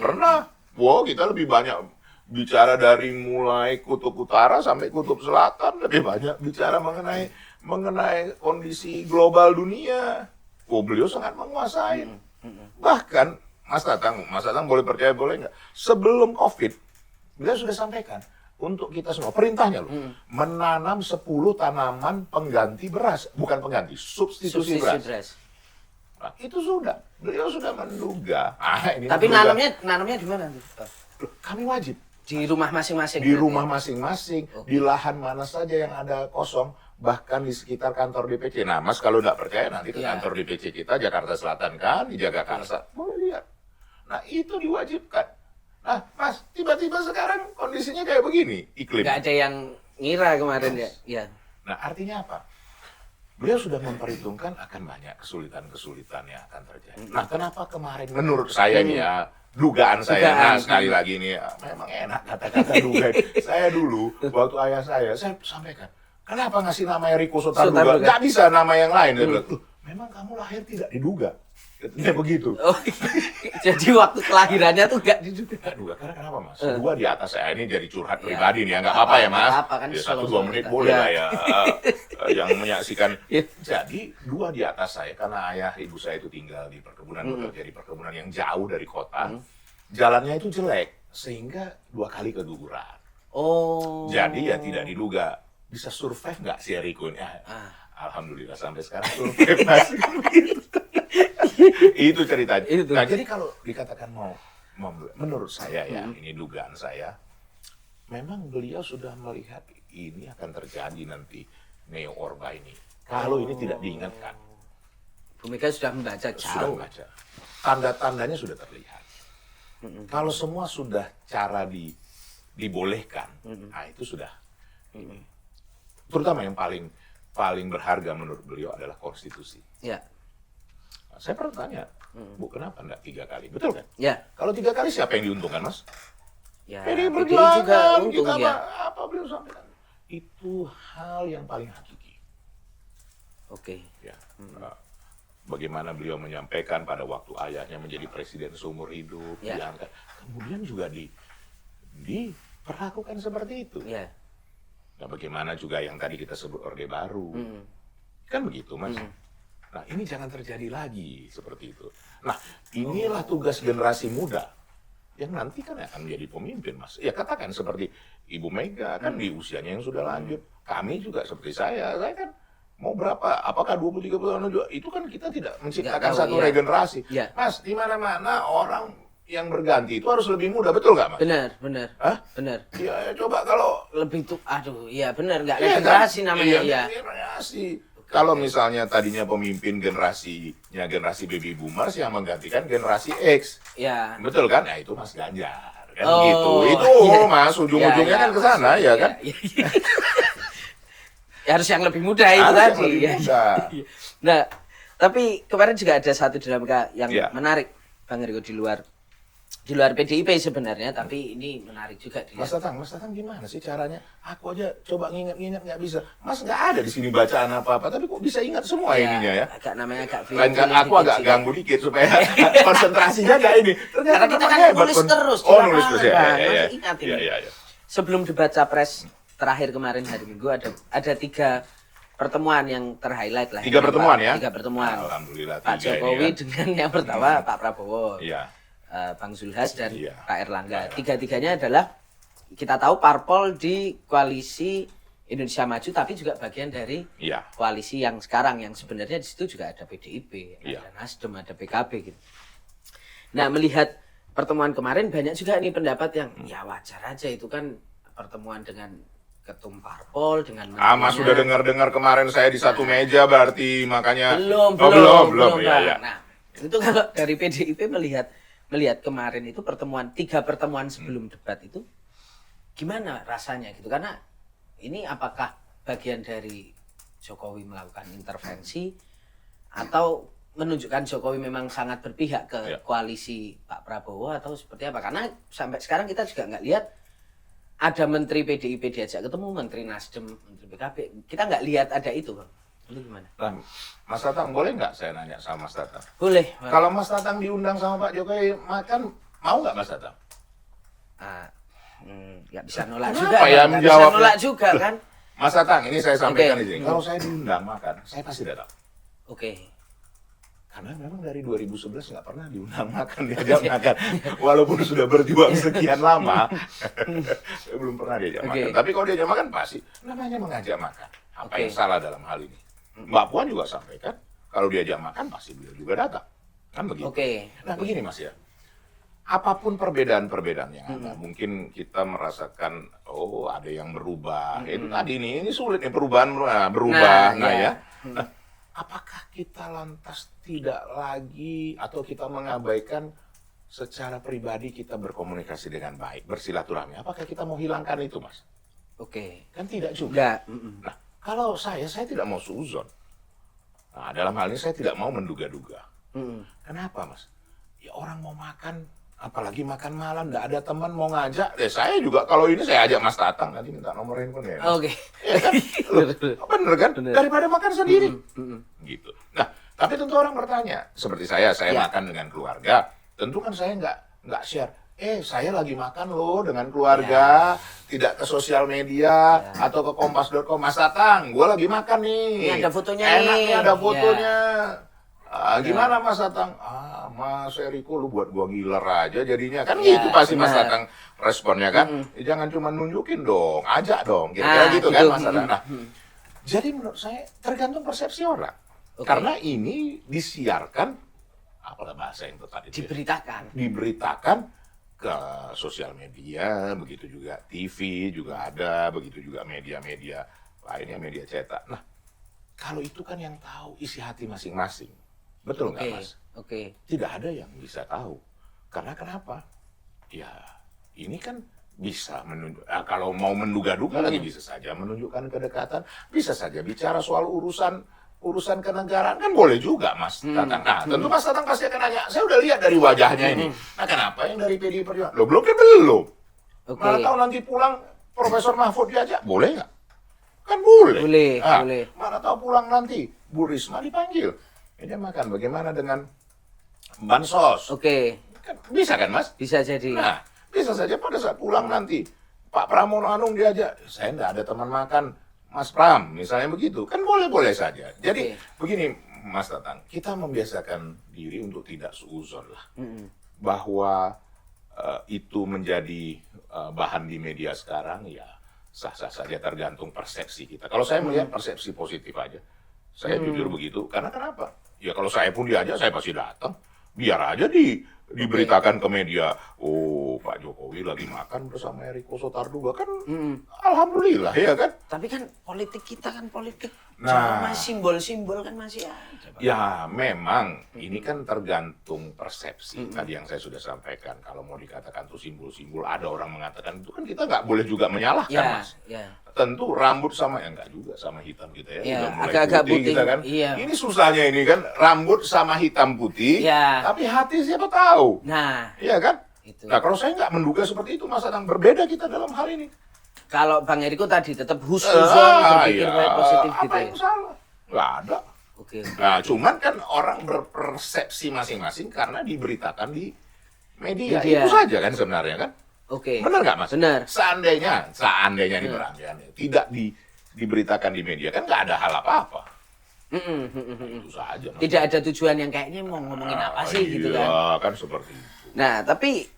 pernah. Wow, kita lebih banyak bicara dari mulai kutub utara sampai kutub selatan, lebih banyak bicara mengenai kondisi global dunia. Beliau sangat menguasai. Bahkan Mas Tatang boleh percaya boleh nggak? Sebelum COVID, beliau sudah sampaikan untuk kita semua perintahnya loh, menanam 10 tanaman pengganti beras, bukan pengganti, substitusi beras. Nah, itu beliau sudah menduga. Tapi nanamnya di mana? Kami wajib di rumah masing-masing. Di rumah masing-masing, di lahan mana saja yang ada kosong, bahkan di sekitar kantor DPC. Nah, Mas kalau nggak percaya nanti ke kantor DPC kita Jakarta Selatan kan, di Jagakarsa, boleh lihat. Nah, itu diwajibkan. Nah, Mas, tiba-tiba sekarang kondisinya kayak begini, iklim. Nggak ada yang ngira kemarin ya. Nah, artinya apa? Beliau sudah memperhitungkan akan banyak kesulitan-kesulitan yang akan terjadi. Nah, kenapa kemarin menurut saya ini ya, dugaan saya, nah sekali lagi ini memang enak kata-kata duga. Saya dulu, waktu ayah saya sampaikan, kenapa ngasih nama Riko Sotarduga? Nggak bisa nama yang lain. Dia bilang, memang kamu lahir tidak diduga. Ya begitu. Oh, jadi waktu kelahirannya tuh nggak diduga. Nggak duga, karena kenapa Mas? Dua di atas saya ini jadi curhat pribadi nih, ya nggak apa-apa ya Mas. Apa kan Ya, slow-slow 1-2 menit kita. boleh lah ya, yang menyaksikan. Ya. Jadi dua di atas saya, karena ayah ibu saya itu tinggal di perkebunan, bekerja di perkebunan yang jauh dari kota. Jalannya itu jelek, sehingga 2 kali keguguran. Oh. Jadi ya tidak diduga, bisa survive nggak si Eriko ini? Alhamdulillah sampai sekarang survive masih. Itu ceritanya. Nah, jadi kalau dikatakan menurut saya ya, ini dugaan saya, memang beliau sudah melihat ini akan terjadi nanti Neo Orba ini. Kalau ini tidak diingatkan. Bu Mega sudah membaca Sudah jauh. membaca. Tanda-tandanya sudah terlihat. Kalau semua sudah cara dibolehkan, nah itu sudah ini. Terutama yang paling berharga menurut beliau adalah konstitusi. Ya. Nah, saya pernah tanya, Bu, kenapa enggak 3 kali? Betul kan? Ya. Kalau 3 kali siapa yang diuntungkan, Mas? Ya. PDI PDI Perjuangan, juga untung kita ya. apa beliau sampaikan. Itu hal yang paling hakiki. Oke. Ya. Bagaimana beliau menyampaikan pada waktu ayahnya menjadi presiden seumur hidup, Ya. diangkat. Kemudian juga diperlakukan seperti itu. Ya. Nah, bagaimana juga yang tadi kita sebut Orde Baru. Kan begitu, Mas. Nah, ini jangan terjadi lagi seperti itu. Nah, inilah tugas generasi muda yang nanti kan akan menjadi pemimpin, Mas. Ya, katakan seperti Ibu Mega kan di usianya yang sudah lanjut. Kami juga seperti saya kan mau berapa? Apakah 20-30 tahun juga? Itu kan kita tidak menciptakan tahu, satu iya. regenerasi. Iya. Mas, di mana-mana orang yang berganti itu harus lebih muda, betul nggak, Mas? Benar. Hah? Benar. Ya, coba kalau Lebih tuh, aduh, iya benar, nggak iya, regenerasi kan? namanya, Iya, ya. generasi. Kalau misalnya tadinya pemimpin generasinya generasi baby boomers yang menggantikan generasi X, Ya. betul kan? Ya itu Mas Ganjar kan Oh, gitu. Itu iya. Mas ujung-ujungnya kan ke sana ya kan? Iya. Ya, harus yang lebih muda itu Harus yang tadi. lebih Ya. muda. Nah, tapi kemarin juga ada satu dinamika yang Iya. menarik, Bang Riko, di luar PDIP sebenarnya, tapi ini menarik juga Mas dilihat. Tatang gimana sih caranya? Aku aja coba nginget-nginget nggak bisa. Mas nggak ada di sini bacaan apa-apa, tapi kok bisa ingat semua ininya ya? Agak Lain kan feeling aku agak dikit sih. ganggu dikit supaya konsentrasinya nggak ini. Karena kita kan nulis terus. Oh, di nulis lapangan, terus ya. Bang. Ya, Masih ingat ini. ya. Sebelum debat capres terakhir kemarin hari Minggu ada 3 pertemuan yang terhighlight lah. 3 pertemuan ya? 3 pertemuan. Alhamdulillah. Pak 3 Jokowi ini, ya. dengan yang pertama Pak Prabowo, Iya. Bang Zulhas dan Iya. Pak Erlangga. 3-tiganya adalah kita tahu parpol di koalisi Indonesia Maju, tapi juga bagian dari Iya. koalisi yang sekarang, yang sebenarnya di situ juga ada PDIP, Iya. ada Nasdem, ada PKB gitu. Nah, melihat pertemuan kemarin banyak juga nih pendapat yang ya wajar aja, itu kan pertemuan dengan ketum parpol dengan Mas menterinya. sudah dengar kemarin saya di satu meja berarti makanya belum ya, Bang. ya. Nah, itu kalau dari PDIP melihat kemarin itu 3 pertemuan sebelum debat itu gimana rasanya gitu, karena ini apakah bagian dari Jokowi melakukan intervensi atau menunjukkan Jokowi memang sangat berpihak ke Ya. koalisi Pak Prabowo atau seperti apa? Karena sampai sekarang kita juga nggak lihat ada menteri PDIP diajak ketemu, menteri Nasdem, menteri PKB. Kita nggak lihat ada itu, Bang. Itu gimana? Nah, Mas Tatang boleh nggak saya nanya sama Mas Tatang? Boleh. Bang. Kalau Mas Tatang diundang sama Pak Jokowi makan, mau nggak Mas Tatang? Nggak bisa nolak Kenapa juga, ya Bang. Nggak bisa menjawabnya? nolak juga kan? Mas Tatang, ini saya sampaikan Oke. di sini. Kalau saya diundang makan, saya pasti datang. Oke. Karena memang dari 2011 nggak pernah diundang makan, diajak makan. Walaupun sudah berjuang sekian lama, saya belum pernah diajak Oke. makan. Tapi kalau diajak makan pasti, namanya mengajak makan. Apa Oke. yang salah dalam hal ini? Mbak Puan juga sampaikan, kalau diajak makan pasti beliau juga datang. Kan begitu. Oke. Nah begini Mas ya, apapun perbedaan-perbedaan yang ada, mungkin kita merasakan, oh ada yang berubah. Itu tadi ini sulit nih perubahan berubah. Nah, Nah, ya. ya. Nah, apakah kita lantas tidak lagi atau kita mengabaikan secara pribadi kita berkomunikasi dengan baik, bersilaturahmi? Apakah kita mau hilangkan itu, Mas? Oke. Kan tidak juga. Enggak. Nah, kalau saya tidak mau suuzon. Nah, dalam hal ini saya tidak mau menduga-duga. Kenapa, Mas? Ya orang mau makan, apalagi makan malam, nggak ada teman mau ngajak. Saya juga kalau ini saya ajak Mas Tatang, nanti minta nomor handphone ya. Mas. Oke. Ya kan? Loh, bener kan? Bener. Daripada makan sendiri. Gitu. Nah, Tapi tentu orang bertanya, seperti saya makan dengan keluarga, tentu kan saya nggak share. Saya lagi makan loh dengan keluarga, tidak ke sosial media atau ke kompas.com. Mas Tatang, gue lagi makan nih. Ini ada fotonya Enak nih, ada fotonya. Ya. Gimana Mas Tatang? Mas Eriko, lu buat gua giler aja jadinya. Kan gitu pasti Mas Tatang responnya kan. Jangan cuma nunjukin dong, ajak dong. Kira-kira gitu kan Mas Tatang. Nah, jadi menurut saya tergantung persepsi orang. Karena ini disiarkan, apalah bahasa yang tepat itu, diberitakan ke sosial media, begitu juga TV juga ada, begitu juga media-media lainnya, media cetak. Nah, kalau itu kan yang tahu isi hati masing-masing. Betul nggak, Mas? Tidak ada yang bisa tahu. Karena kenapa? Ya, ini kan bisa menunjuk, kalau mau menduga-duga lagi bisa saja menunjukkan kedekatan, bisa saja bicara soal urusan kenegaraan, kan boleh juga Mas Tatang. Nah, tentu Mas Tatang pasti akan nanya, saya udah lihat dari wajahnya ini. Nah, kenapa yang dari PDI Perjuangan? Loh, belum. Mana tahu nanti pulang Profesor Mahfud diajak, boleh nggak? Kan boleh. Boleh. Mana tahu pulang nanti Bu Risma dipanggil. Ini makan, bagaimana dengan bansos? Kan, bisa kan Mas? Bisa jadi. Nah, bisa saja pada saat pulang nanti Pak Pramono Anung diajak, saya nggak ada teman makan Mas Pram, misalnya begitu, kan boleh-boleh saja. Jadi begini Mas Tatang, kita membiasakan diri untuk tidak suuzon lah, bahwa itu menjadi bahan di media sekarang, ya sah-sah saja tergantung persepsi kita. Kalau saya melihat persepsi positif aja, saya jujur begitu. Karena kenapa? Ya kalau saya pun diajak, saya pasti datang. Biar aja diberitakan ke media, oh Pak Jokowi lagi makan bersama Eriko Sotarduga, kan alhamdulillah ya kan. Tapi kan politik kita kan politik Nah, simbol-simbol kan masih ada. ya memang ini kan tergantung persepsi. Tadi yang saya sudah sampaikan, kalau mau dikatakan itu simbol-simbol, ada orang mengatakan itu, kan kita nggak boleh juga menyalahkan Mas. Tentu rambut sama, enggak juga sama hitam kita ya, udah mulai agak-agak putih kita kan. Iya. Ini susahnya ini kan, rambut sama hitam putih, tapi hati siapa tahu. Nah, iya kan? itu. Nah, kalau saya nggak menduga seperti itu, Mas Adang, berbeda kita dalam hal ini. Kalau Bang Eriko tadi tetap husnuzon, berpikir positif gitu apa ya. yang salah? Nggak ada. Nah, cuman kan orang berpersepsi masing-masing karena diberitakan di media. Itu saja kan sebenarnya kan? Benar nggak Mas? Benar. Seandainya nih berandai-andai tidak diberitakan di media, kan nggak ada hal apa-apa. Itu saja. Mas. Tidak ada tujuan yang kayaknya mau ngomongin apa sih gitu kan. Iya, kan seperti itu. Nah, tapi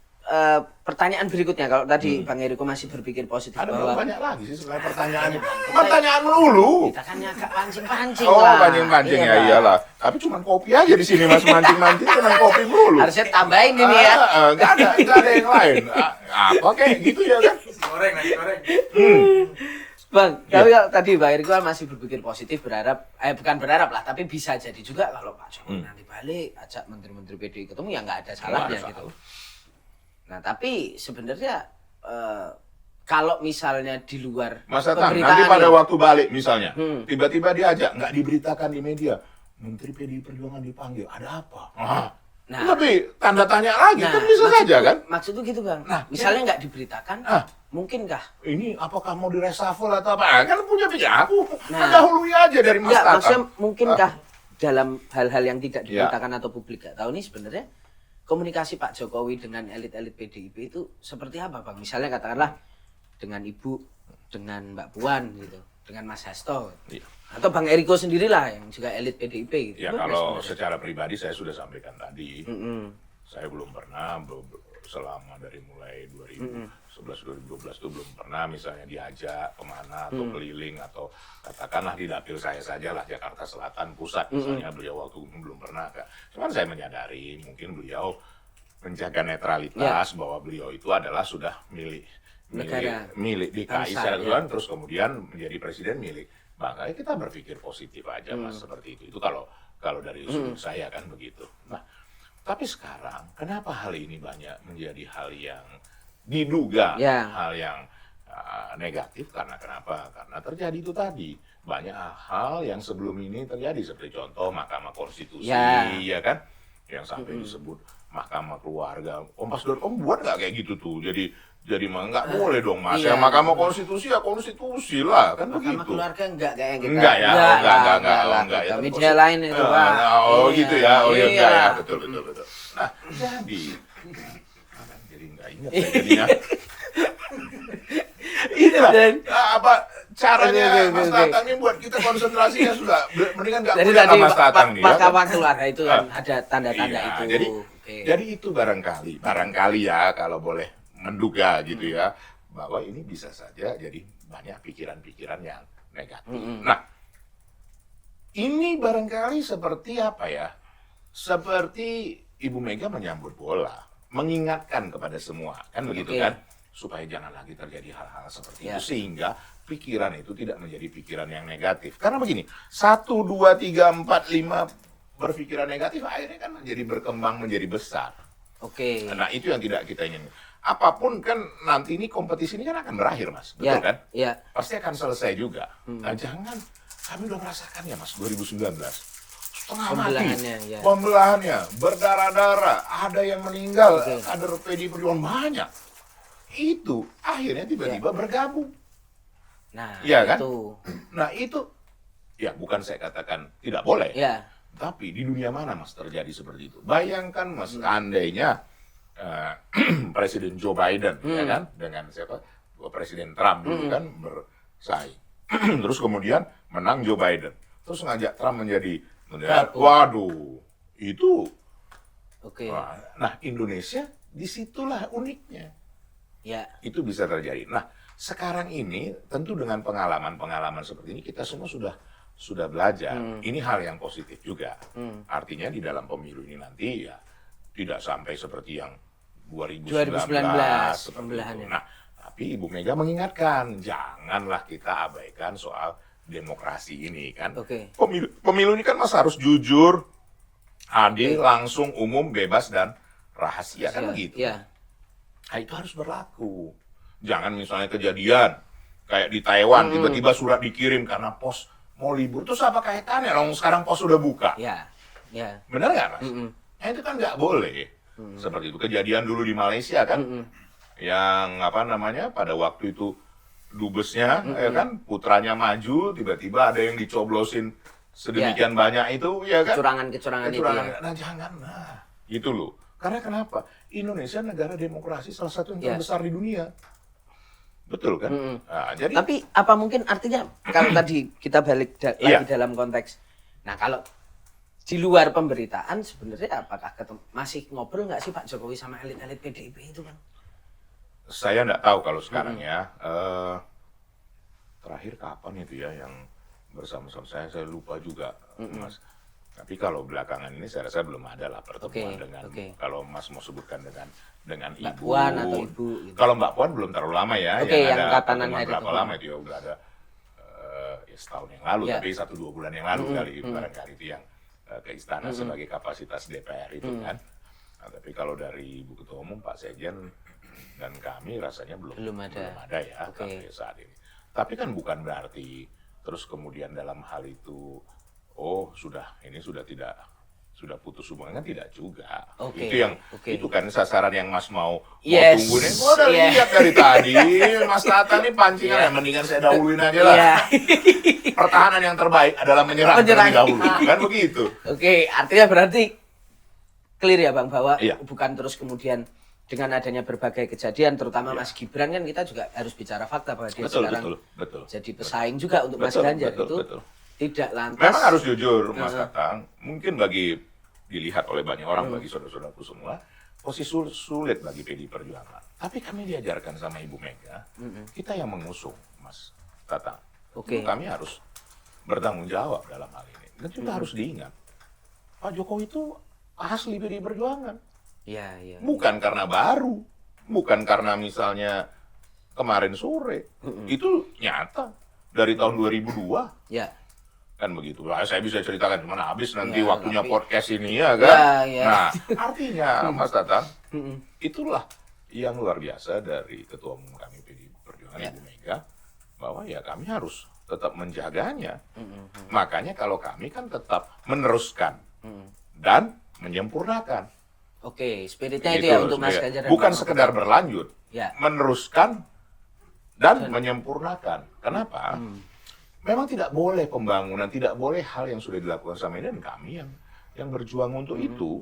pertanyaan berikutnya, kalau tadi Bang Eriko masih berpikir positif ada bahwa banyak lagi sih sebenarnya pertanyaannya. Pertanyaan melulu. kita kan agak pancing-pancing Oh, lah. pancing-pancing Iya, ya Bang. iyalah. Tapi cuma kopi aja di sini Mas, mancing-mancing cuma kopi melulu. Harusnya tambahin ini ya. Nggak ada yang lain. Apa kayak gitu ya kan? Nasi goreng. Bang, tapi kalau tadi Bang Eriko kan masih berpikir positif, berharap, bukan berharap lah, tapi bisa jadi juga kalau Pak Jokowi nanti balik, ajak menteri-menteri PDI ketemu, ya nggak ada salahnya gitu. Nah, tapi sebenarnya kalau misalnya di luar Mas Tatang, pemberitaan nanti pada nih, waktu balik misalnya, tiba-tiba diajak, nggak diberitakan di media, Menteri PDI Perjuangan dipanggil, ada apa? Nah, lebih tanda tanya lagi, kan bisa saja kan? Maksudnya gitu Bang. Nah, Misalnya nggak diberitakan, mungkinkah? Ini apakah mau direshuffle atau apa? Kan punya pikiran aku, dahului aja dari Mas Tatang. Maksudnya mungkinkah dalam hal-hal yang tidak diberitakan atau publik nggak tahu ini sebenarnya komunikasi Pak Jokowi dengan elit-elit PDIP itu seperti apa Bang? Misalnya katakanlah dengan Ibu, dengan Mbak Puan gitu, dengan Mas Hasto, atau Bang Eriko sendirilah yang juga elit PDIP gitu. Ya kalau secara pribadi saya sudah sampaikan tadi, saya belum pernah selama dari mulai 2011-2012 itu belum pernah misalnya diajak kemana atau keliling atau katakanlah di dapil saya saja lah Jakarta Selatan pusat misalnya beliau waktu itu belum pernah. Cuman saya menyadari mungkin beliau menjaga netralitas bahwa beliau itu adalah sudah milik DKI secara terus kemudian menjadi presiden milik. Makanya kita berpikir positif aja Mas seperti itu. Itu kalau dari sudut saya kan begitu. Nah, tapi sekarang kenapa hal ini banyak menjadi hal yang diduga hal yang negatif karena kenapa? Karena terjadi itu tadi banyak hal yang sebelum ini terjadi seperti contoh Mahkamah Konstitusi ya kan yang sampai disebut Mahkamah Keluarga. Kompas.com buat nggak kayak gitu tuh. Jadi nggak boleh dong Mas. Iya. Ya Mahkamah Konstitusi ya konstitusi lah, kan Mahkamah begitu. keluarga enggak kayak kita. Enggak ya, enggak ya. Media lain itu, Pak. Oh Iya. gitu ya, oh iya enggak Iya. ya, betul. Nah, jadi nggak ingat ya jadinya. Inilah apa caranya Mas Tatang ini buat kita konsentrasinya sudah mendingan nggak Jadi kuliah tadi sama Mas Tatang nih. Mahkamah keluarga itu yang ada tanda-tanda Iya, itu. Jadi itu barangkali ya kalau boleh menduga gitu ya bahwa ini bisa saja jadi banyak pikiran-pikiran yang negatif. Nah, ini barangkali seperti apa ya? Seperti Ibu Mega menyambut bola, mengingatkan kepada semua, kan begitu kan? Supaya jangan lagi terjadi hal-hal seperti itu sehingga pikiran itu tidak menjadi pikiran yang negatif. Karena begini, 1, 2, 3, 4, 5 berpikiran negatif akhirnya kan menjadi berkembang menjadi besar. Nah itu yang tidak kita ingin. Apapun kan nanti ini kompetisi ini kan akan berakhir Mas, betul kan? Iya. Pasti akan selesai juga. Nah jangan, kami udah merasakan ya Mas 2019. Setengah mati, pembelahannya, berdarah-darah, ada yang meninggal, kader PDI Perjuangan banyak. Itu akhirnya tiba-tiba bergabung. Nah, ya kan? Itu. Nah, itu ya bukan saya katakan tidak boleh. Ya. Tapi di dunia mana Mas terjadi seperti itu? Bayangkan Mas, seandainya Presiden Joe Biden ya kan dengan siapa? Presiden Trump dulu kan bersaing. Terus kemudian menang Joe Biden. Terus ngajak Trump menjadi waduh, itu. Nah, Indonesia disitulah uniknya. Ya. Itu bisa terjadi. Nah, sekarang ini tentu dengan pengalaman-pengalaman seperti ini kita semua sudah belajar. Ini hal yang positif juga. Artinya di dalam pemilu ini nanti ya tidak sampai seperti yang 2019 pembelahannya. Nah, tapi Ibu Mega mengingatkan janganlah kita abaikan soal demokrasi ini kan. Pemilu ini kan Mas harus jujur, adil, langsung, umum, bebas dan rahasia kan begitu. Nah, itu harus berlaku. Jangan misalnya kejadian kayak di Taiwan tiba-tiba surat dikirim karena pos mau libur. Terus apa kaitannya? Long sekarang pos sudah buka. Benar nggak Mas? Nah, itu kan nggak boleh. Seperti itu kejadian dulu di Malaysia kan, yang apa namanya pada waktu itu dubesnya, ya kan putranya maju, tiba-tiba ada yang dicoblosin sedemikian banyak itu, ya kan? Kecurangan itu. Ya. Nah jangan, gitu loh. Karena kenapa? Indonesia negara demokrasi salah satu yang terbesar di dunia. Betul kan? Nah, jadi, tapi apa mungkin artinya kalau tadi kita balik lagi dalam konteks, nah kalau di luar pemberitaan sebenarnya apakah masih ngobrol nggak sih Pak Jokowi sama elit-elit PDIP itu kan? Saya nggak tahu kalau sekarang ya. Terakhir kapan itu ya yang bersama-sama saya lupa juga Mas. Tapi kalau belakangan ini saya rasa belum ada lah pertemuan dengan kalau Mas mau sebutkan dengan Mbak Ibu Puan atau Ibu gitu. Kalau Mbak Puan belum terlalu lama ya, yang ada tatanan pertemuan hari berapa itu. lama itu ya udah ada ya setahun yang lalu tapi 1-2 bulan yang lalu kali barangkali itu yang ke istana sebagai kapasitas DPR itu kan. Nah, tapi kalau dari Ibu Ketua Umum Pak Sekjen dan kami rasanya belum ada ya sampai saat ini. Tapi kan bukan berarti terus kemudian dalam hal itu sudah putus hubungan kan tidak juga. Itu kan sasaran yang Mas mau tunggu nih. Gua udah lihat dari tadi Mas Tata nih pancingan ya mendingan saya dahuluin aja lah. Pertahanan yang terbaik adalah menyerang terlebih dahulu. Kan begitu. Artinya berarti clear ya Bang bahwa bukan terus kemudian dengan adanya berbagai kejadian terutama Mas Gibran kan kita juga harus bicara fakta bahwa dia sekarang jadi pesaing juga untuk Mas Ganjar itu. Tidak lantas. Memang harus jujur, Mas Tatang. Mungkin bagi dilihat oleh banyak orang, bagi saudara-saudaraku semua, posisi sulit bagi PDI Perjuangan. Tapi kami diajarkan sama Ibu Mega, kita yang mengusung, Mas Tatang. Kami harus bertanggung jawab dalam hal ini. Dan juga harus diingat, Pak Jokowi itu asli PDI Perjuangan. Bukan karena baru, bukan karena misalnya kemarin sore. Itu nyata dari tahun 2002. Kan begitu. Saya bisa ceritakan gimana habis nanti waktunya podcast ini ya kan. Nah, artinya Mas Tatang, itulah yang luar biasa dari Ketua Umum kami PDI Perjuangan Ibu Mega, bahwa ya kami harus tetap menjaganya. Makanya kalau kami kan tetap meneruskan dan menyempurnakan. Oke, spiritnya itu ya untuk Mas Ganjar. Bukan sekedar berlanjut, ya. Meneruskan dan menyempurnakan. Kenapa? Memang tidak boleh pembangunan, tidak boleh hal yang sudah dilakukan sama ini, dan kami yang berjuang untuk itu,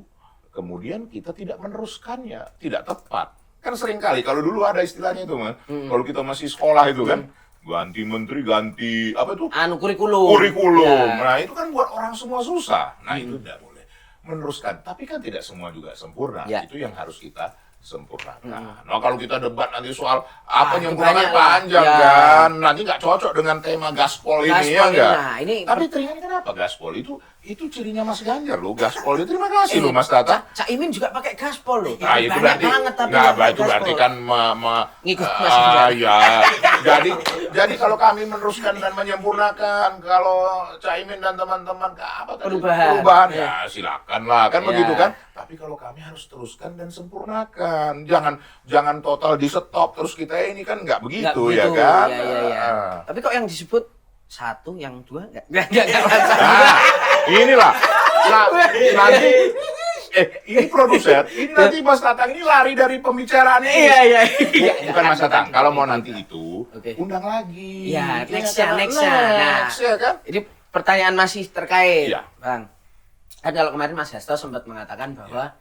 kemudian kita tidak meneruskannya, tidak tepat. Kan sering kali, kalau dulu ada istilahnya itu, Mas, kalau kita masih sekolah itu kan, ganti menteri, ganti apa itu? Kurikulum. Kurikulum. Ya. Nah itu kan buat orang semua susah. Nah itu tidak boleh meneruskan. Tapi kan tidak semua juga sempurna. Ya. Itu yang harus kita sempurnakan. Nah kalau kita debat nanti soal apa nyempurnakan panjang kan, nanti nggak cocok dengan tema gaspol ini ya enggak. Nah, ini tapi Tringan kenapa gaspol itu cirinya Mas Ganjar loh, gaspol itu. Terima kasih loh Mas Tata. Cak Imin juga pakai gaspol loh. Nah itu berarti itu berarti kan ngikut Mas Ganjar. Ya. Jadi kalau kami meneruskan dan menyempurnakan, kalau Cak Imin dan teman-teman perubahan ya silakan lah kan begitu kan. Tapi kalau kami harus teruskan dan sempurnakan. Jangan total di stop terus kita ini kan nggak begitu ya kan. Iya. Tapi kok yang disebut satu, yang dua nggak. Nah, inilah. Nah, nanti ini produser, ini nanti Mas Tatang ini lari dari pembicaraan ini. Iya. Bukan Mas Tatang, kalau mau nanti itu undang lagi. Ya, nextnya. Nah, kan? ini pertanyaan masih terkait, ya. Bang. Kan kalau kemarin Mas Hasto sempat mengatakan bahwa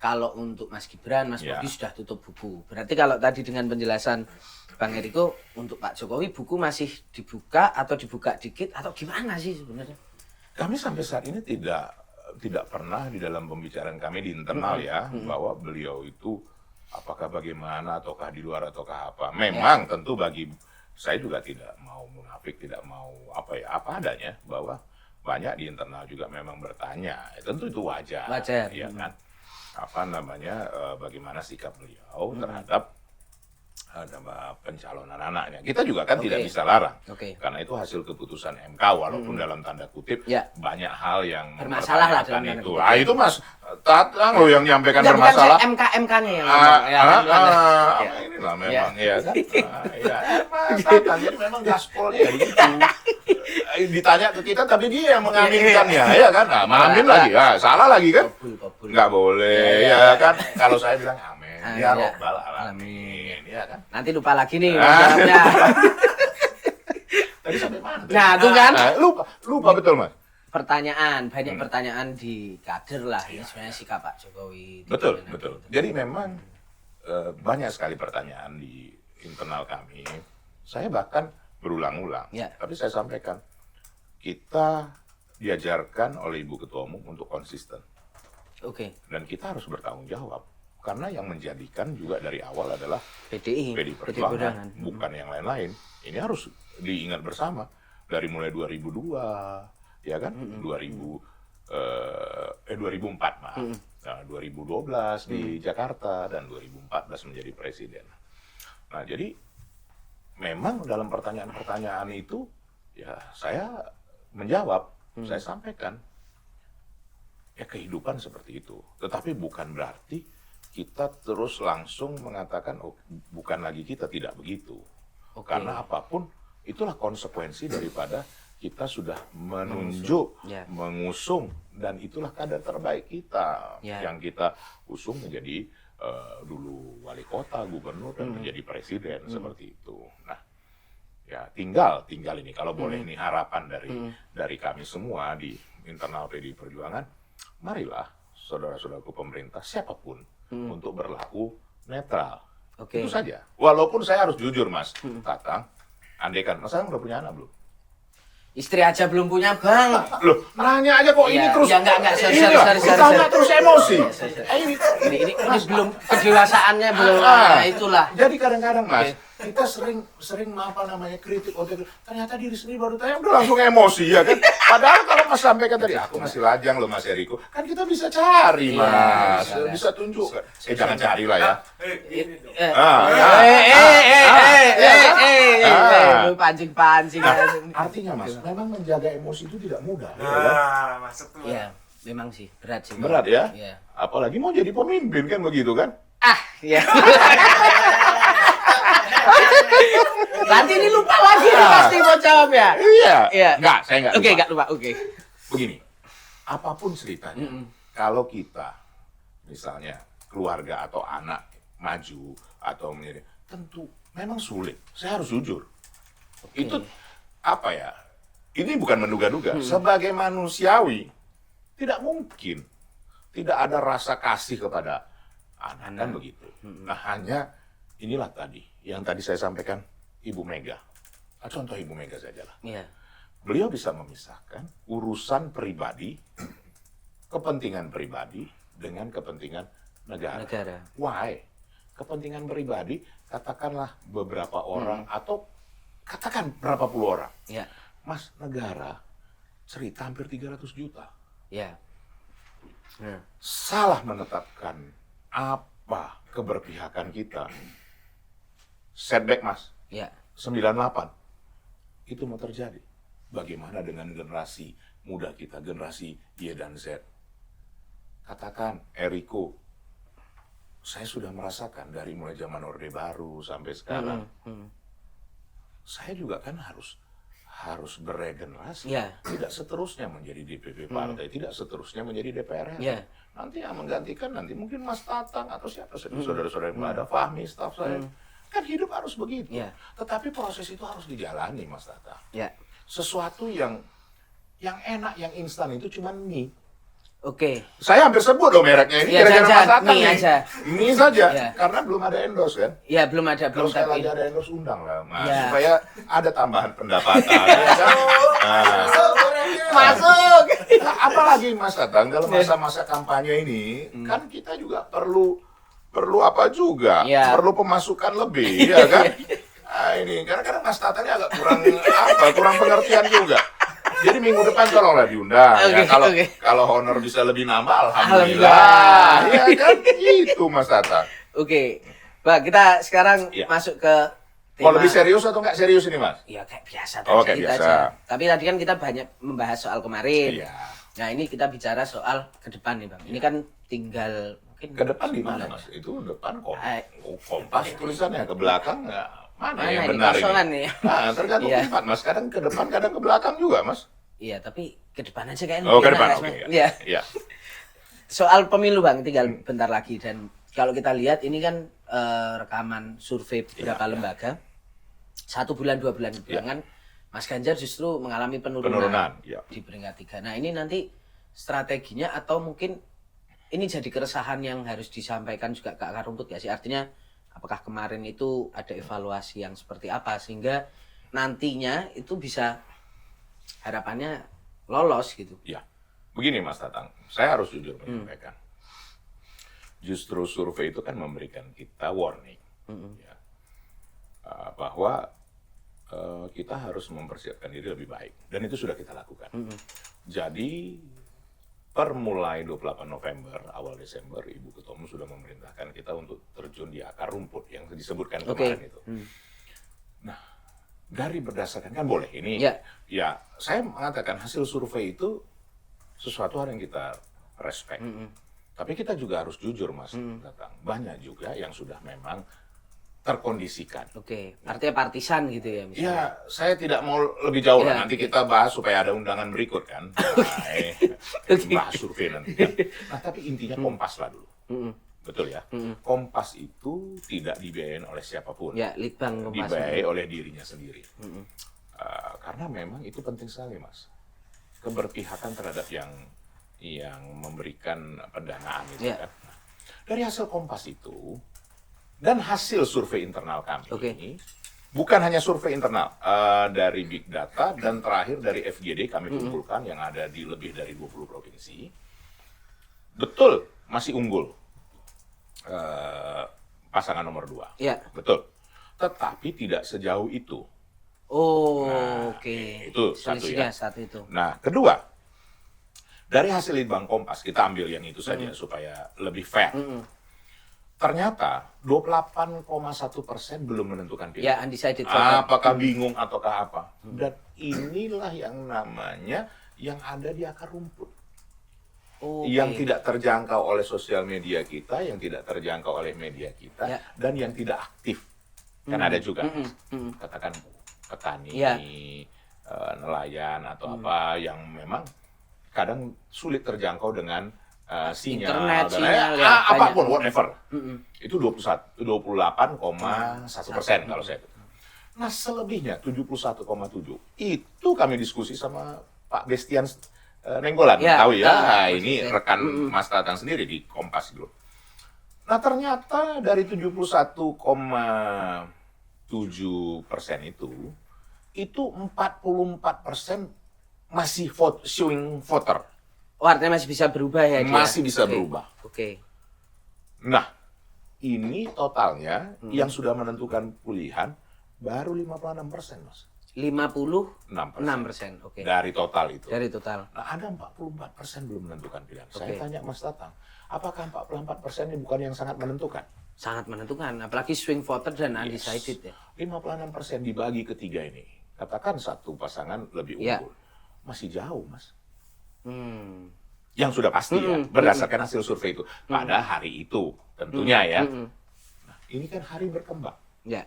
kalau untuk Mas Gibran, Mas Bobi sudah tutup buku. Berarti kalau tadi dengan penjelasan Bang Eriko, untuk Pak Jokowi buku masih dibuka atau dibuka dikit atau gimana sih sebenarnya? Kami sampai saat ini tidak pernah di dalam pembicaraan kami di internal bahwa beliau itu apakah bagaimana ataukah di luar ataukah apa. Memang tentu bagi saya juga tidak mau munafik, tidak mau apa adanya, bahwa banyak di internal juga memang bertanya. Tentu itu wajar. Ya kan? Bagaimana sikap beliau terhadap pencalonan anaknya. Kita juga kan tidak bisa larang. Karena itu hasil keputusan MK, walaupun dalam tanda kutip banyak hal yang bermasalah lah dalam itu. Itu Mas Tatang loh yang menyampaikan bermasalah. MK-nya yang inilah memang ya kan. Mas Tatang jadi memang gaspolnya begitu. Ditanya ke kita tapi dia yang mengaminkannya ya kan. Nah, mengamin lagi. Salah lagi kan? Nggak boleh ya kan. Kalau saya bilang amin. Ya robbal alamin. Ya kan? Nanti lupa lagi nih jawabnya. Tadi sampai mana? Nah, itu kan. Lupa betul, Mas. Banyak pertanyaan di kader lah. Ini sebenarnya sikap Pak Jokowi. Betul. Jadi memang banyak sekali pertanyaan di internal kami. Saya bahkan berulang-ulang. Tapi saya sampaikan, kita diajarkan oleh Ibu Ketua Umum untuk konsisten. Dan kita harus bertanggung jawab. Karena yang menjadikan juga dari awal adalah PDI Perjuangan, bukan yang lain-lain. Ini harus diingat bersama. Dari mulai 2002, ya kan? 2004 maaf. Nah, 2012 di Jakarta dan 2014 menjadi presiden. Nah, jadi memang dalam pertanyaan-pertanyaan itu ya saya menjawab, saya sampaikan ya kehidupan seperti itu. Tetapi bukan berarti kita terus langsung mengatakan bukan lagi kita, tidak begitu. Karena apapun itulah konsekuensi daripada kita sudah menunjuk, mengusung, dan itulah kader terbaik kita yang kita usung menjadi dulu wali kota, gubernur, dan menjadi presiden seperti itu. Nah, ya tinggal ini kalau boleh ini harapan dari kami semua di internal PDI Perjuangan, marilah saudara-saudaraku pemerintah siapapun untuk berlaku netral. Itu saja. Walaupun saya harus jujur, Mas Tatang, andaikan Mas Tatang udah punya anak belum? Istri aja belum punya, Bang. Loh, nanya aja kok ini terus. Ya enggak, Tanya terus emosi. Ini belum kedewasaannya belum. Itulah. Jadi kadang-kadang, Mas, kita sering kritik, ternyata diri sendiri baru tanya udah langsung emosi ya kan. Padahal kalau Mas sampaikan tadi aku masih lajang loh Mas Eriko, kan kita bisa cari Mas, bisa tunjukkan. Jangan carilah ya. Pancing. Artinya Mas, memang menjaga emosi itu tidak mudah. Masuk tuh. Iya, memang sih berat sih. Berat ya? Apalagi mau jadi pemimpin kan begitu kan? Iya. Nanti ini lupa lagi pasti mau jawab ya. Iya. Enggak, saya enggak lupa. Enggak lupa. Begini, apapun ceritanya, kalau kita misalnya keluarga atau anak maju atau menjadi, tentu memang sulit. Saya harus jujur. Itu apa ya? Ini bukan menduga-duga. Sebagai manusiawi tidak mungkin tidak ada rasa kasih kepada anak kan begitu. Nah hanya inilah tadi yang tadi saya sampaikan Ibu Mega. Contoh Ibu Mega sajalah. Iya. Beliau bisa memisahkan urusan pribadi, kepentingan pribadi dengan kepentingan negara. Why? Kepentingan pribadi, katakanlah beberapa orang atau katakan berapa puluh orang. Ya. Mas, negara cerita hampir 300 juta. Ya. Salah menetapkan apa keberpihakan kita. Setback, Mas. Ya. 98. Itu mau terjadi. Bagaimana dengan generasi muda kita, generasi Y dan Z? Katakan, Eriko, saya sudah merasakan dari mulai zaman Orde Baru sampai sekarang. Saya juga kan harus beregenerasi. Ya. Tidak seterusnya menjadi DPP partai, tidak seterusnya menjadi DPR. Ya. Nanti yang menggantikan nanti mungkin Mas Tatang atau siapa saudara-saudara yang ada, Fahmi, staf saya. Kan hidup harus begitu. Ya. Tetapi proses itu harus dijalani, Mas Tatang. Ya. Sesuatu yang enak, yang instan itu cuma mie. Oke. Saya hampir sebut loh mereknya ini, Ya, gara-gara saja, Mas Tatang mie nih. aja. Mie saja, Ya. karena belum ada endorse kan. Ya, belum ada, Kalau belum sekali tapi. lagi ada endorse, undang lah, Mas. Ya. Supaya ada tambahan pendapatan. Ya kan? Nah, Masuk. apalagi Mas Tatang, dalam masa-masa kampanye ini, kan kita juga perlu apa juga, Ya. perlu pemasukan lebih, ya kan? Nah ini, kadang-kadang Mas Tatang ini agak kurang pengertian juga. Jadi minggu depan tolonglah diundang. Ya, kalau honor bisa lebih nambah, alhamdulillah. Ya kan, itu Mas Tatang. Oke. Mbak, kita sekarang Ya. masuk ke Mau lebih serius atau nggak serius ini, Mas? Ya kayak biasa Oh, tadi kayak kita biasa. aja. Tapi tadi kan kita banyak membahas soal kemarin. Iya. Nah, ini kita bicara soal ke depan nih, Bang. Ini kan tinggal mungkin Ke depan di mana, Mas? Itu depan kompas tulisannya, ke belakang nggak? Mana yang ini benar ini? kosongan nih. Nah, tergantung Iya. tempat, Mas. Kadang ke depan, kadang ke belakang juga, Mas. Iya, tapi ke depan aja kayaknya. Oh, ke lebih depan, enak, oke. Mas. Ya. Iya. Iya. Soal pemilu, Bang, tinggal bentar lagi dan kalau kita lihat ini kan rekaman survei beberapa lembaga. 1 bulan 2 bulan belakangan Mas Ganjar justru mengalami penurunan Ya. di peringkat 3. Nah, ini nanti strateginya atau mungkin ini jadi keresahan yang harus disampaikan juga ke akar rumput ya sih? Artinya apakah kemarin itu ada evaluasi yang seperti apa sehingga nantinya itu bisa harapannya lolos gitu. Ya. Begini, Mas Tatang. Saya harus jujur menyampaikan. Justru survei itu kan memberikan kita warning. Ya. Bahwa kita harus mempersiapkan diri lebih baik. Dan itu sudah kita lakukan. Jadi, per mulai 28 November, awal Desember, Ibu Ketua Umum sudah memerintahkan kita untuk terjun di akar rumput yang disebutkan kemarin itu. Nah, dari berdasarkan, kan boleh ini. Ya, saya mengatakan hasil survei itu sesuatu hal yang kita respect. Tapi kita juga harus jujur, Mas Tatang. Banyak juga yang sudah memang terkondisikan. Oke, artinya partisan gitu ya misalnya. Ya, saya tidak mau lebih jauh lah. Nanti kita bahas supaya ada undangan berikut kan. Bahas survei nanti kan. Nah, tapi intinya kompas lah dulu. Betul ya? Kompas itu tidak dibiayain oleh siapapun. Ya, Litbang Kompas. Dibiayai oleh dirinya sendiri. Karena memang itu penting sekali, Mas. Keberpihakan terhadap yang memberikan pendanaan itu kan. Nah, dari hasil kompas itu, dan hasil survei internal kami ini, bukan hanya survei internal, dari Big Data dan terakhir dari FGD kami kumpulkan yang ada di lebih dari 20 provinsi. Betul, masih unggul pasangan nomor 2. Ya. Betul. Tetapi tidak sejauh itu. Oh, Nah, oke. itu satu ya. Satu itu. Nah, kedua, dari hasil Litbang Kompas, kita ambil yang itu saja supaya lebih fair. Ternyata 28,1% belum menentukan pilihan. Ya, undecided voter. Apakah bingung ataukah apa? Dan inilah yang namanya yang ada di akar rumput. Yang tidak terjangkau oleh sosial media kita, yang tidak terjangkau oleh media kita, dan yang tidak aktif. Kan ada juga, katakan petani, nelayan atau apa yang memang kadang sulit terjangkau dengan sinyal, internet, dan sinyal, lain-lain. ya, Apapun, banyak. whatever. Itu 28,1%, kalau saya. Nah, selebihnya 71,7 itu kami diskusi sama Pak Bestian Nenggolan, Ya, tahu ya? Nah, ini Bestian. rekan Mas Tatang sendiri di Kompas dulu. Nah, ternyata dari 71,7% itu 44% masih swing voter. Oh, artinya masih bisa berubah ya dia? Masih bisa Oke. berubah. Oke. Nah, ini totalnya yang sudah menentukan pilihan baru 56%, Mas. 56%. Oke. Dari total itu. Dari total. Nah, ada 44% belum menentukan pilihan. Oke. Saya tanya Mas Tatang, apakah 44% ini bukan yang sangat menentukan? Sangat menentukan, apalagi swing voter dan Yes. undecided ya. 56% dibagi ketiga ini. Katakan satu pasangan lebih Ya. unggul. Masih jauh, Mas. Hmm. Yang sudah pasti ya, berdasarkan hasil survei itu. Pada hari itu, tentunya ya. Nah, ini kan hari berkembang. Ya.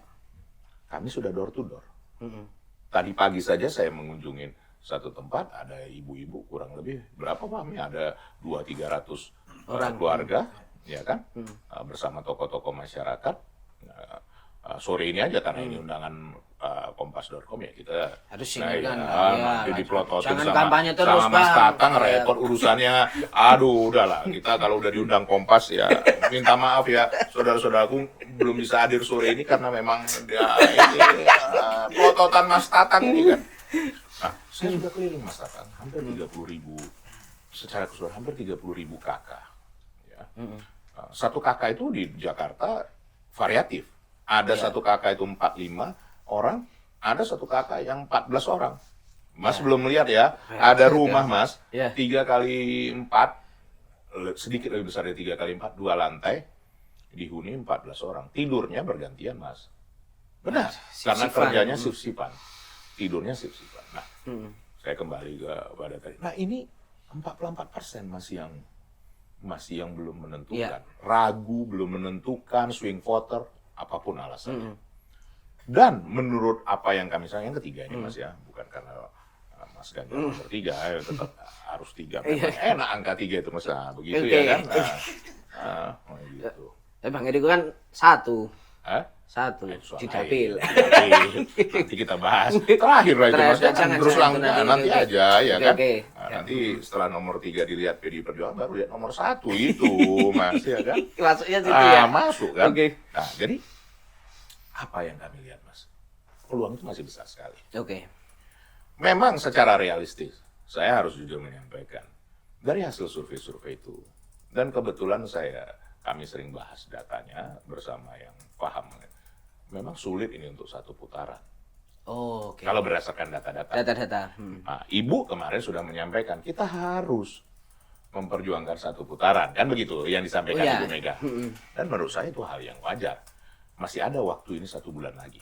Kami sudah door to door. Mm-mm. Tadi pagi saja saya mengunjungin satu tempat, ada ibu-ibu kurang lebih berapa Pak? Ada 200-300 Orang. keluarga, ya kan? Bersama tokoh-tokoh masyarakat. Sore ini aja karena ini undangan kompas.com ya kita Harus nah, singkirkan, ya, ya, nanti lah. dipelototin Jangan sama, kampanye terus, sama Mas Bang. Tatang, Ya. repot urusannya. Aduh, udahlah. Kita kalau udah diundang Kompas ya minta maaf ya saudara-saudaraku belum bisa hadir sore ini karena memang ini pelototan Mas Tatang ini kan. Nah, saya sudah keliling Mas Tatang, hampir 30.000 secara keseluruhan hampir 30.000 kakak. Ya. Satu kakak itu di Jakarta variatif. Ada satu kakak itu 45 orang, ada satu kakak yang 14 orang. Mas belum melihat ya, ada rumah Mas, Ya. 3x4, sedikit lebih besar dari 3x4, 2 lantai, dihuni 14 orang. Tidurnya bergantian Mas. Benar, karena Sip-sipan. kerjanya sip-sipan. Tidurnya sip-sipan. Nah, saya kembali pada tadi. Nah, ini 44% masih yang belum menentukan. Ragu, belum menentukan, swing voter, apapun alasannya. Dan menurut apa yang kami sayang, yang ketiga ini Mas ya, bukan karena Mas Ganjar nomor 3, ya, tetap harus 3. Memang enak angka 3 itu Mas, nah, begitu Oke. ya kan? Gitu. Tapi Bang Eriko kan satu Hah? Soal di dapil. lain. Nanti kita bahas. Terakhir lah itu Mas, Jangan, terus jangan, langsung nanti oke. aja ya Oke, kan? oke. Nah, nanti setelah nomor 3 dilihat PDI Perjuangan, baru lihat nomor 1 itu Mas ya kan? Masuknya situ ya. Masuk kan? Oke. Nah, jadi apa yang kami lihat Mas? Peluang itu masih besar sekali. Oke. Memang secara realistis, saya harus jujur menyampaikan dari hasil survei-survei itu, dan kebetulan kami sering bahas datanya bersama yang paham, memang sulit ini untuk satu putaran. Oh, oke. Kalau berdasarkan data-data. Data-data. Nah, Ibu kemarin sudah menyampaikan kita harus memperjuangkan satu putaran, kan begitu yang disampaikan Oh, ya. Ibu Mega. Dan menurut saya itu hal yang wajar. Masih ada waktu ini 1 bulan lagi.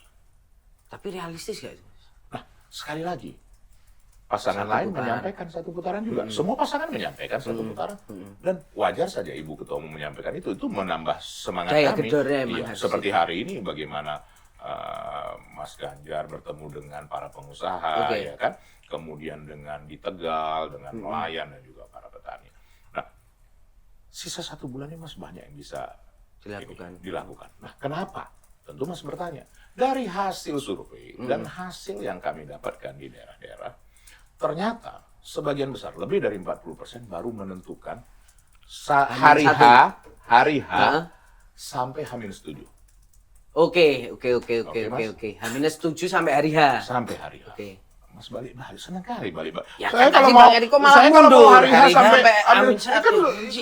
Tapi realistis gak itu? Nah, sekali lagi, pasangan Satu lain putaran. menyampaikan satu putaran juga. Semua pasangan menyampaikan satu putaran. Dan wajar saja Ibu Ketua Umum menyampaikan itu menambah semangat Daya kami. gedornya emang Iya, harus seperti itu. hari ini bagaimana Mas Ganjar bertemu dengan para pengusaha, Oke. ya kan? Kemudian dengan di Tegal, dengan nelayan dan juga para petani. Nah, sisa 1 bulan ini Mas banyak yang bisa dilakukan. Nah, kenapa? Tentu Mas bertanya. Dari hasil survei dan hasil yang kami dapatkan di daerah-daerah, ternyata sebagian besar, lebih dari 40% baru menentukan hari H sampai H-7. Oke. Mas. H-7 sampai hari H. Sampai hari H. Oke. Mas balik, senang kali balik. Ya, Saya kan kalau tadi mau, Bang Eriko malah saya kalau mundur. mau hari H Hari H sampai sampai H-1. H-1. Kan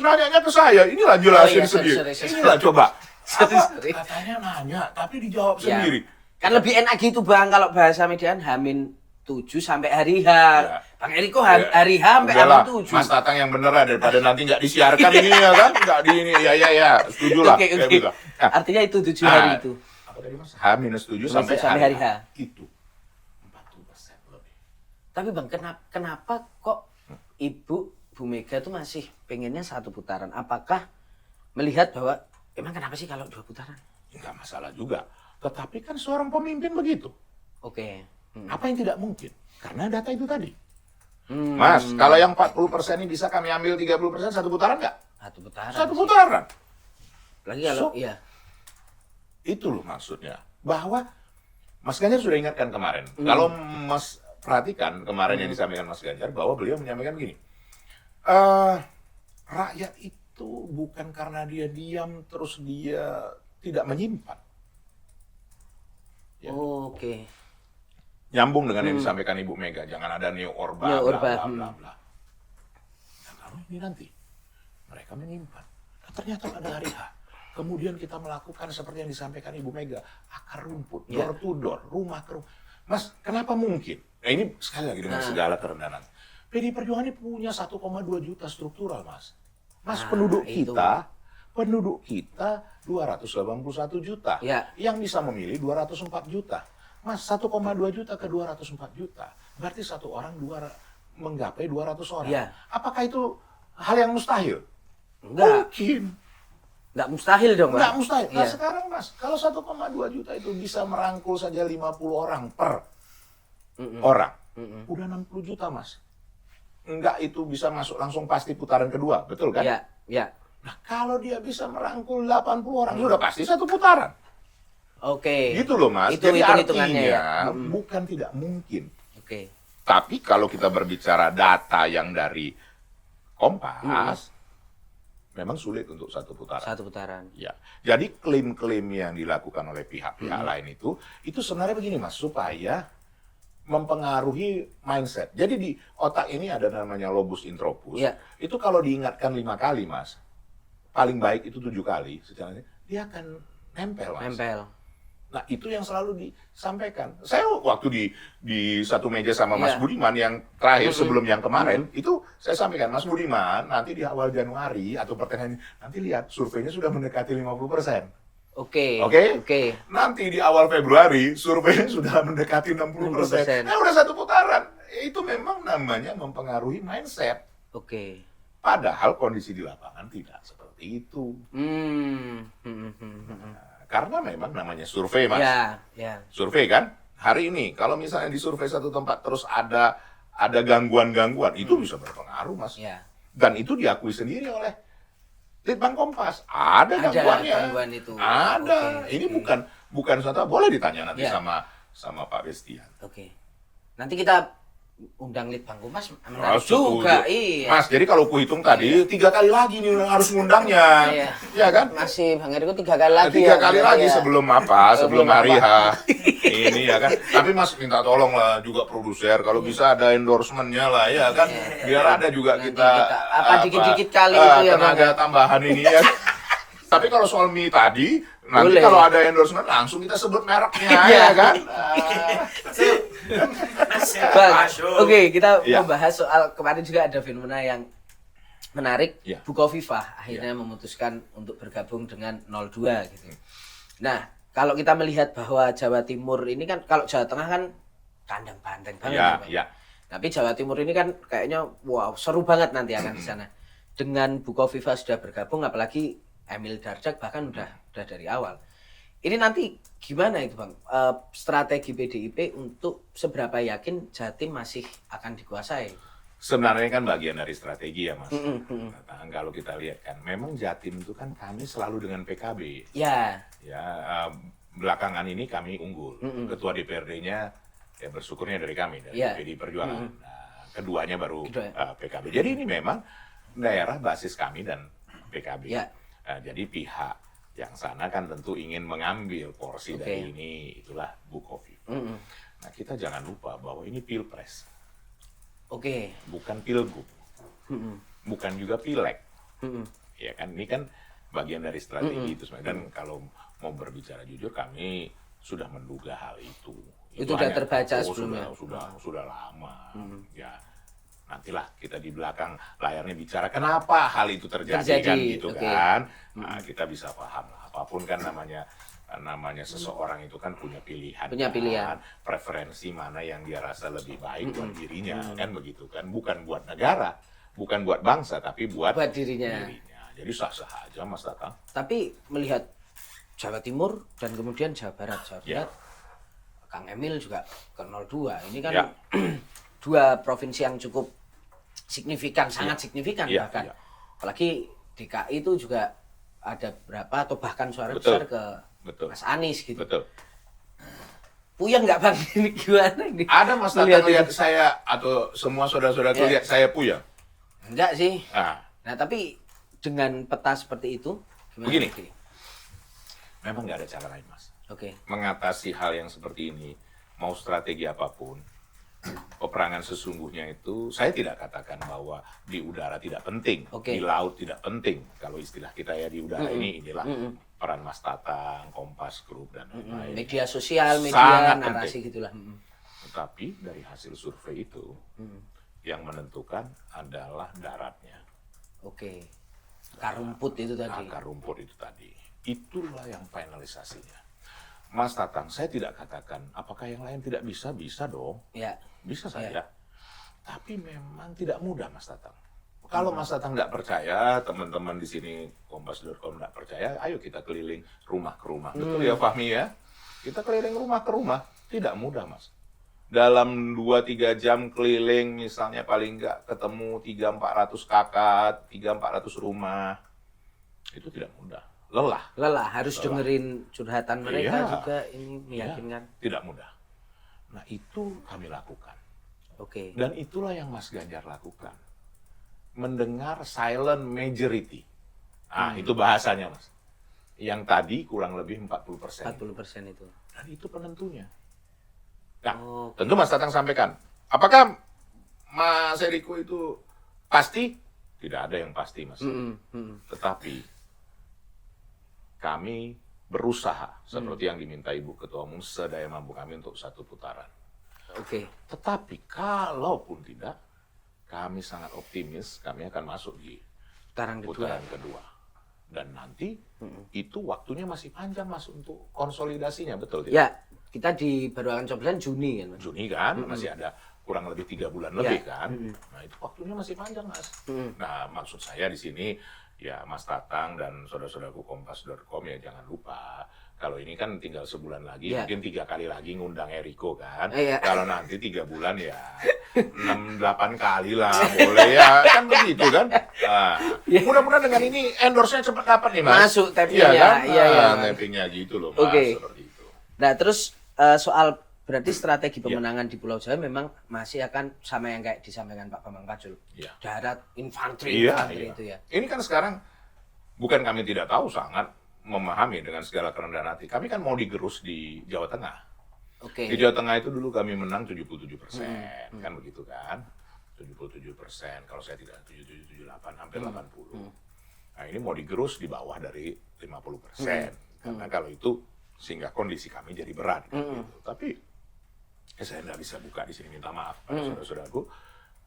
nanyanya ke saya, inilah jelasin Oh, iya, sendiri. sorry. Inilah coba. Sorry. Katanya nanya, tapi dijawab Ya. sendiri. Kan lebih enak gitu Bang kalau bahasa median H-7 sampai hari H. Ya. Bang Eriko hari H sampai Udahlah, H-7. Mas Tatang yang bener lah daripada nanti nggak disiarkan ini ya kan, nggak di ini ya, setuju lah. Oke. Kayak gitu. Nah, Artinya itu 7 hari itu. apa tadi Mas? H-7 sampai hari H. Itu 40% lebih. Tapi Bang, kenapa kok Ibu Bu Mega tuh masih pengennya 1 putaran? Apakah melihat bahwa emang kenapa sih kalau 2 putaran? Nggak masalah juga. Tetapi kan seorang pemimpin begitu. Oke. Apa yang tidak mungkin? Karena data itu tadi. Mas, kalau yang 40% ini bisa kami ambil 30% satu putaran nggak? Satu putaran. Satu putaran. Lagi kalau iya. Itu loh maksudnya. Bahwa Mas Ganjar sudah ingatkan kemarin. Kalau Mas perhatikan kemarin yang disampaikan Mas Ganjar, bahwa beliau menyampaikan gini. Rakyat itu bukan karena dia diam terus dia tidak menyimpan. Ya. Oke. Nyambung dengan yang disampaikan Ibu Mega, jangan ada neo orba, bla bla bla bla. Nah, kalau ini nanti mereka menyimpan. Nah, ternyata pada hari H, kemudian kita melakukan seperti yang disampaikan Ibu Mega, akar rumput, door to door, rumah ke rumah. Mas, kenapa mungkin? Nah, ini sekali lagi dengan segala kerendahan. PDI Perjuangan ini punya 1,2 juta struktural, Mas. Mas, penduduk kita 281 juta. Ya. Yang bisa memilih 204 juta. Mas, 1,2 juta ke 204 juta. Berarti satu orang menggapai 200 orang. Ya. Apakah itu hal yang mustahil? Enggak. Mungkin. Enggak mustahil dong, Mas. Enggak mustahil. Nah, Iya. sekarang, Mas, kalau 1,2 juta itu bisa merangkul saja 50 orang per orang. Udah 60 juta, Mas. Enggak, itu bisa masuk langsung pasti putaran kedua. Betul kan? Iya, iya. Nah, kalau dia bisa merangkul 80 orang, sudah pasti satu putaran. Oke. Gitu loh, Mas. Itu Jadi hitung-hitungannya artinya ya. bukan tidak mungkin. Oke. Tapi kalau kita berbicara data yang dari Kompas, memang sulit untuk satu putaran. Satu putaran. Ya. Jadi klaim-klaim yang dilakukan oleh pihak-pihak lain itu sebenarnya begini, Mas, supaya mempengaruhi mindset. Jadi di otak ini ada namanya lobus intropus. Ya. Itu kalau diingatkan 5 kali, Mas, paling baik itu 7 kali, secara dia akan nempel, Mas. Nempel. Nah, itu yang selalu disampaikan. Saya waktu di satu meja sama Mas Budiman yang terakhir sebelum yang kemarin, itu saya sampaikan, Mas Budiman, nanti di awal Januari atau pertengahan, nanti lihat surveinya sudah mendekati 50%. Oke. Oke? Oke. Nanti di awal Februari surveinya sudah mendekati 60%. 60%. Udah satu putaran. Itu memang namanya mempengaruhi mindset. Oke. Padahal kondisi di lapangan tidak seperti itu. Karena memang namanya survei, Mas. Ya, ya. Survei kan? Hari ini, kalau misalnya di survei satu tempat terus ada gangguan-gangguan, itu bisa berpengaruh, Mas. Ya. Dan itu diakui sendiri oleh Litbang Kompas. Ada gangguannya. Gangguan itu. Ada. Oke, Ini oke. bukan suatu, boleh ditanya nanti Ya. sama Pak Bestian. Oke. Nanti kita undang Litbang Kompas Oh, menarik juga. setuju. Iya. Mas, jadi kalau kuhitung tadi, 3 kali lagi nih harus ngundangnya. Iya. Ya kan? Masih Bang Eriko 3 kali lagi. 3 ya, kali berarti lagi ya. sebelum apa? Sebelum Sebelum hari H. apa? Ini ya kan. Tapi Mas minta tolong lah juga produser kalau bisa ada endorsement-nya lah ya kan. Biar ada juga Nanti kita apa dikit-dikit kali itu ya, Bang. tenaga tambahan ini ya. Tapi kalau soal mie tadi, nanti Boleh. kalau ada endorsement langsung kita sebut mereknya Iya. ya kan. Bang, oke, kita Iya. membahas soal kemarin juga ada fenomena yang menarik. Iya. Bukovifa akhirnya memutuskan untuk bergabung dengan 02 gitu. Nah, kalau kita melihat bahwa Jawa Timur ini kan, kalau Jawa Tengah kan kandang banteng banget. Iya, Bang. iya. Tapi Jawa Timur ini kan kayaknya wow, seru banget nanti akan di sana. Dengan Bukovifa sudah bergabung, apalagi Emil Dardak bahkan udah dari awal. Ini nanti gimana itu, Bang? Strategi PDIP untuk seberapa yakin Jatim masih akan dikuasai? Sebenarnya kan bagian dari strategi ya, Mas. Nah, kalau kita lihat kan, memang Jatim itu kan kami selalu dengan PKB. Ya. Ya, belakangan ini kami unggul. Ketua DPRD-nya ya bersyukurnya dari kami, dari PDI Perjuangan. Nah, keduanya baru PKB. Jadi ini memang daerah basis kami dan PKB. Ya. Jadi pihak yang sana kan tentu ingin mengambil porsi dari ini, itulah Bukovifa. Nah, kita jangan lupa bahwa ini pilpres. Oke. Bukan pilgub. Bukan juga pileg. Ya kan, ini kan bagian dari strategi itu sebenarnya. Dan kalau mau berbicara jujur, kami sudah menduga hal itu. Itu sudah terbaca sebelumnya. Sudah lama. Ya, nantilah kita di belakang layarnya bicara kenapa hal itu terjadi. Kan gitu kan. Nah, kita bisa paham lah. Apapun kan namanya seseorang itu kan punya pilihan. Kan? Preferensi mana yang dia rasa lebih baik buat dirinya. Kan begitu kan. Bukan buat negara, bukan buat bangsa, tapi buat dirinya. Jadi sah-sah aja, Mas Tatang. Tapi melihat Jawa Timur dan kemudian Jawa Barat, Kang Emil juga ke 02. Ini kan dua provinsi yang cukup signifikan, sangat signifikan bahkan. Apalagi DKI itu juga ada berapa atau bahkan suara besar ke Mas Anies gitu. Betul. Puyeng nggak Bang? Ini gimana ini? Ada Mas Tatang lihat saya atau semua saudara-saudara itu lihat saya puyeng? Enggak sih. Nah, tapi dengan peta seperti itu, gimana? Begini. Memang nggak ada cara lain, Mas. Oke. Mengatasi hal yang seperti ini, mau strategi apapun, peperangan sesungguhnya itu, saya tidak katakan bahwa di udara tidak penting, di laut tidak penting. Kalau istilah kita ya di udara inilah peran Mas Tatang, Kompas Group, dan lain-lain. Media sosial, media narasi gitulah. Tetapi dari hasil survei itu, yang menentukan adalah daratnya. Oke. Akar rumput itu tadi. Akar rumput itu tadi. Itulah yang finalisasinya. Mas Tatang, saya tidak katakan apakah yang lain tidak bisa, bisa dong. Ya. Bisa saja. Tapi memang tidak mudah, Mas Tatang. Kalau Mas Tatang nggak percaya, teman-teman di sini kompas.com nggak percaya, ayo kita keliling rumah ke rumah. Betul ya Fahmi ya? Kita keliling rumah ke rumah. Tidak mudah, Mas. Dalam 2-3 jam keliling, misalnya paling nggak ketemu 300-400 kakak, 300-400 rumah. Itu tidak mudah. Lelah, harus dengerin curhatan mereka juga, ini meyakinkan. Tidak mudah. Nah, itu kami lakukan. Oke. Dan itulah yang Mas Ganjar lakukan. Mendengar silent majority. Itu bahasanya, Mas. Yang tadi kurang lebih 40%. 40% itu. Dan itu penentunya. Nah, tentu Mas Tatang sampaikan. Apakah Mas Eriko itu pasti? Tidak ada yang pasti, Mas. Tetapi kami berusaha seperti yang diminta Ibu Ketua Umum sedaya mampu kami untuk satu putaran. Oke. Tetapi kalaupun tidak, kami sangat optimis kami akan masuk di putaran kedua. Dan nanti itu waktunya masih panjang, Mas, untuk konsolidasinya, betul tidak? Ya, kita baru akan coblosan Juni kan, Mas? Juni kan, masih ada kurang lebih 3 bulan lebih kan. Nah, itu waktunya masih panjang, Mas. Nah, maksud saya di sini ya Mas Tatang dan saudara-saudaraku kompas.com ya jangan lupa. Kalau ini kan tinggal sebulan lagi, mungkin 3 kali lagi ngundang Eriko kan. Kalau nanti 3 bulan ya 6-8 kali lah boleh ya, kan begitu kan. Nah, mudah-mudahan dengan ini endorse-nya cepat dapat nih, Mas. Masuk tapping-nya. Tapping-nya gitu loh, Mas. Seperti itu. Nah, terus soal berarti strategi pemenangan di Pulau Jawa memang masih akan sama yang kayak disampaikan Pak Bambang Pacul. Darat, infanteri itu ya. Ini kan sekarang bukan kami tidak tahu, sangat memahami dengan segala kerendahan hati. Kami kan mau digerus di Jawa Tengah. Di Jawa Tengah itu dulu kami menang 77%, kan begitu kan? 77%, kalau saya tidak 77-78, hampir 80. Nah, ini mau digerus di bawah dari 50%. Karena kalau itu sehingga kondisi kami jadi berat gitu. Tapi saya tidak bisa buka di sini, minta maaf pada saudara-saudaraku.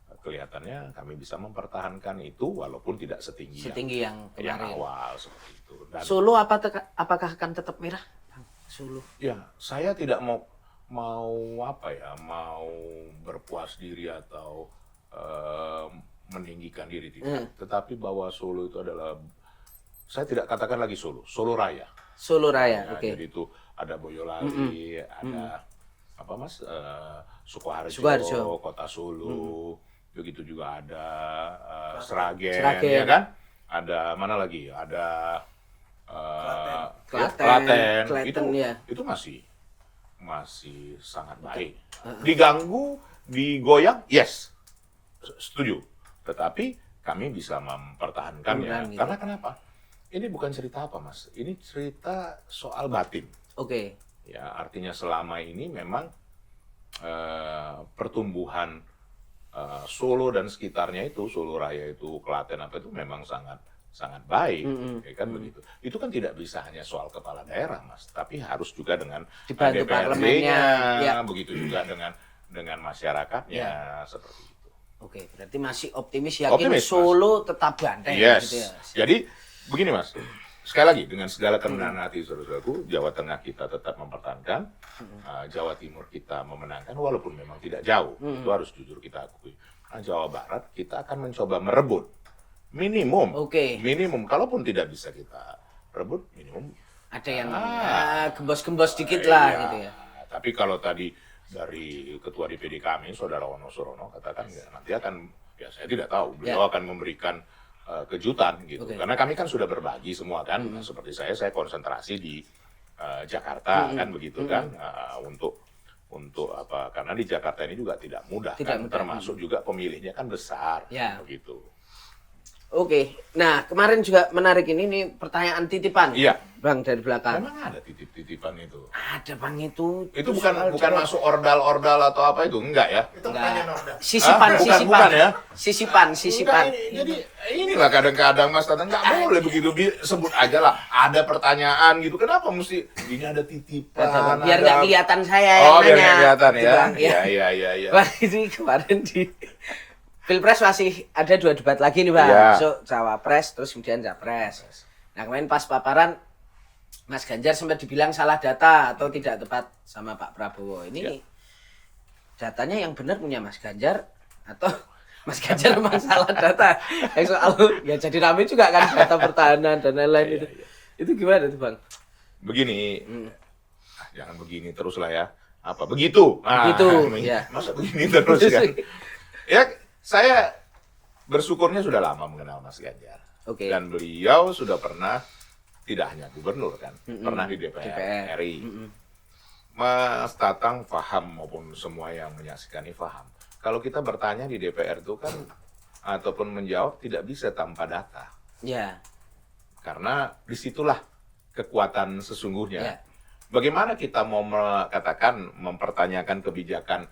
Kelihatannya kami bisa mempertahankan itu walaupun tidak setinggi yang awal seperti itu. Dan Solo apakah akan tetap merah? Solo. Ya, saya tidak mau berpuas diri atau meninggikan diri tidak. Tetapi bahwa Solo itu adalah, saya tidak katakan lagi Solo Raya. Solo Raya, oke. Jadi itu ada Boyolali, ada apa Mas, Sukoharjo, Kota Solo, begitu juga ada Sragen, ya kan? Ada mana lagi? Ada Klaten. Itu masih sangat baik. Diganggu, digoyang, yes, setuju. Tetapi kami bisa mempertahankannya. Gitu. Karena kenapa? Ini bukan cerita apa, Mas? Ini cerita soal batin. Ya, artinya selama ini memang pertumbuhan Solo dan sekitarnya itu, Solo Raya itu, Klaten apa itu memang sangat baik, ya kan begitu. Itu kan tidak bisa hanya soal kepala daerah, Mas, tapi harus juga dengan DPRD-nya, begitu juga dengan masyarakatnya, seperti itu. Oke, berarti masih optimis, yakin Solo Mas. Tetap banteng. Yes. Gitu ya. Jadi begini, Mas. Sekali lagi, dengan segala kerendahan hati saudaraku, Jawa Tengah kita tetap mempertahankan, Jawa Timur kita memenangkan, walaupun memang tidak jauh, itu harus jujur kita akui. Nah, Jawa Barat kita akan mencoba merebut minimum, kalaupun tidak bisa kita rebut minimum. Ada yang gembos-gembos dikit lah, gitu ya. Tapi kalau tadi dari Ketua DPD kami, Saudara Ono Surono, katakan ya nanti akan, ya saya tidak tahu, beliau akan memberikan kejutan gitu. Karena kami kan sudah berbagi semua kan, seperti saya konsentrasi di Jakarta kan begitu kan, untuk apa? Karena di Jakarta ini juga tidak mudah kan, termasuk juga pemilihnya kan besar, begitu. Oke, nah kemarin juga menarik ini pertanyaan titipan, Bang, dari belakang. Memang ada titipan itu? Ada, Bang, itu. Itu bukan masuk ordal atau apa itu, enggak ya? Itu pertanyaan ordal. Sisipan. Bukan ya? Sisipan. Jadi inilah kadang-kadang Mas Tatang nggak boleh begitu, sebut aja lah. Ada pertanyaan gitu, kenapa mesti ini ada titipan? Biar nggak kelihatan saya yang nanya. Biar nggak kelihatan ya? Iya. Bang, ini kemarin di Pilpres masih ada 2 debat lagi nih, Bang. So, Cawapres, terus kemudian Capres. Nah, kemarin pas paparan, Mas Ganjar sempat dibilang salah data atau tidak tepat sama Pak Prabowo. Ini datanya yang benar punya Mas Ganjar atau Mas Ganjar memang salah data? Yang soal ya jadi rame juga kan data pertahanan dan lain-lain itu. Itu gimana tuh, Bang? Begini, jangan begini terus lah ya. Apa begitu? Begitu. Masa begini terus kan? Ya, saya bersyukurnya sudah lama mengenal Mas Ganjar. Dan beliau sudah pernah, tidak hanya gubernur kan, pernah di DPR RI. Mas Tatang paham maupun semua yang menyaksikan ini paham. Kalau kita bertanya di DPR itu kan, ataupun menjawab tidak bisa tanpa data. Karena disitulah kekuatan sesungguhnya. Bagaimana kita mau mempertanyakan kebijakan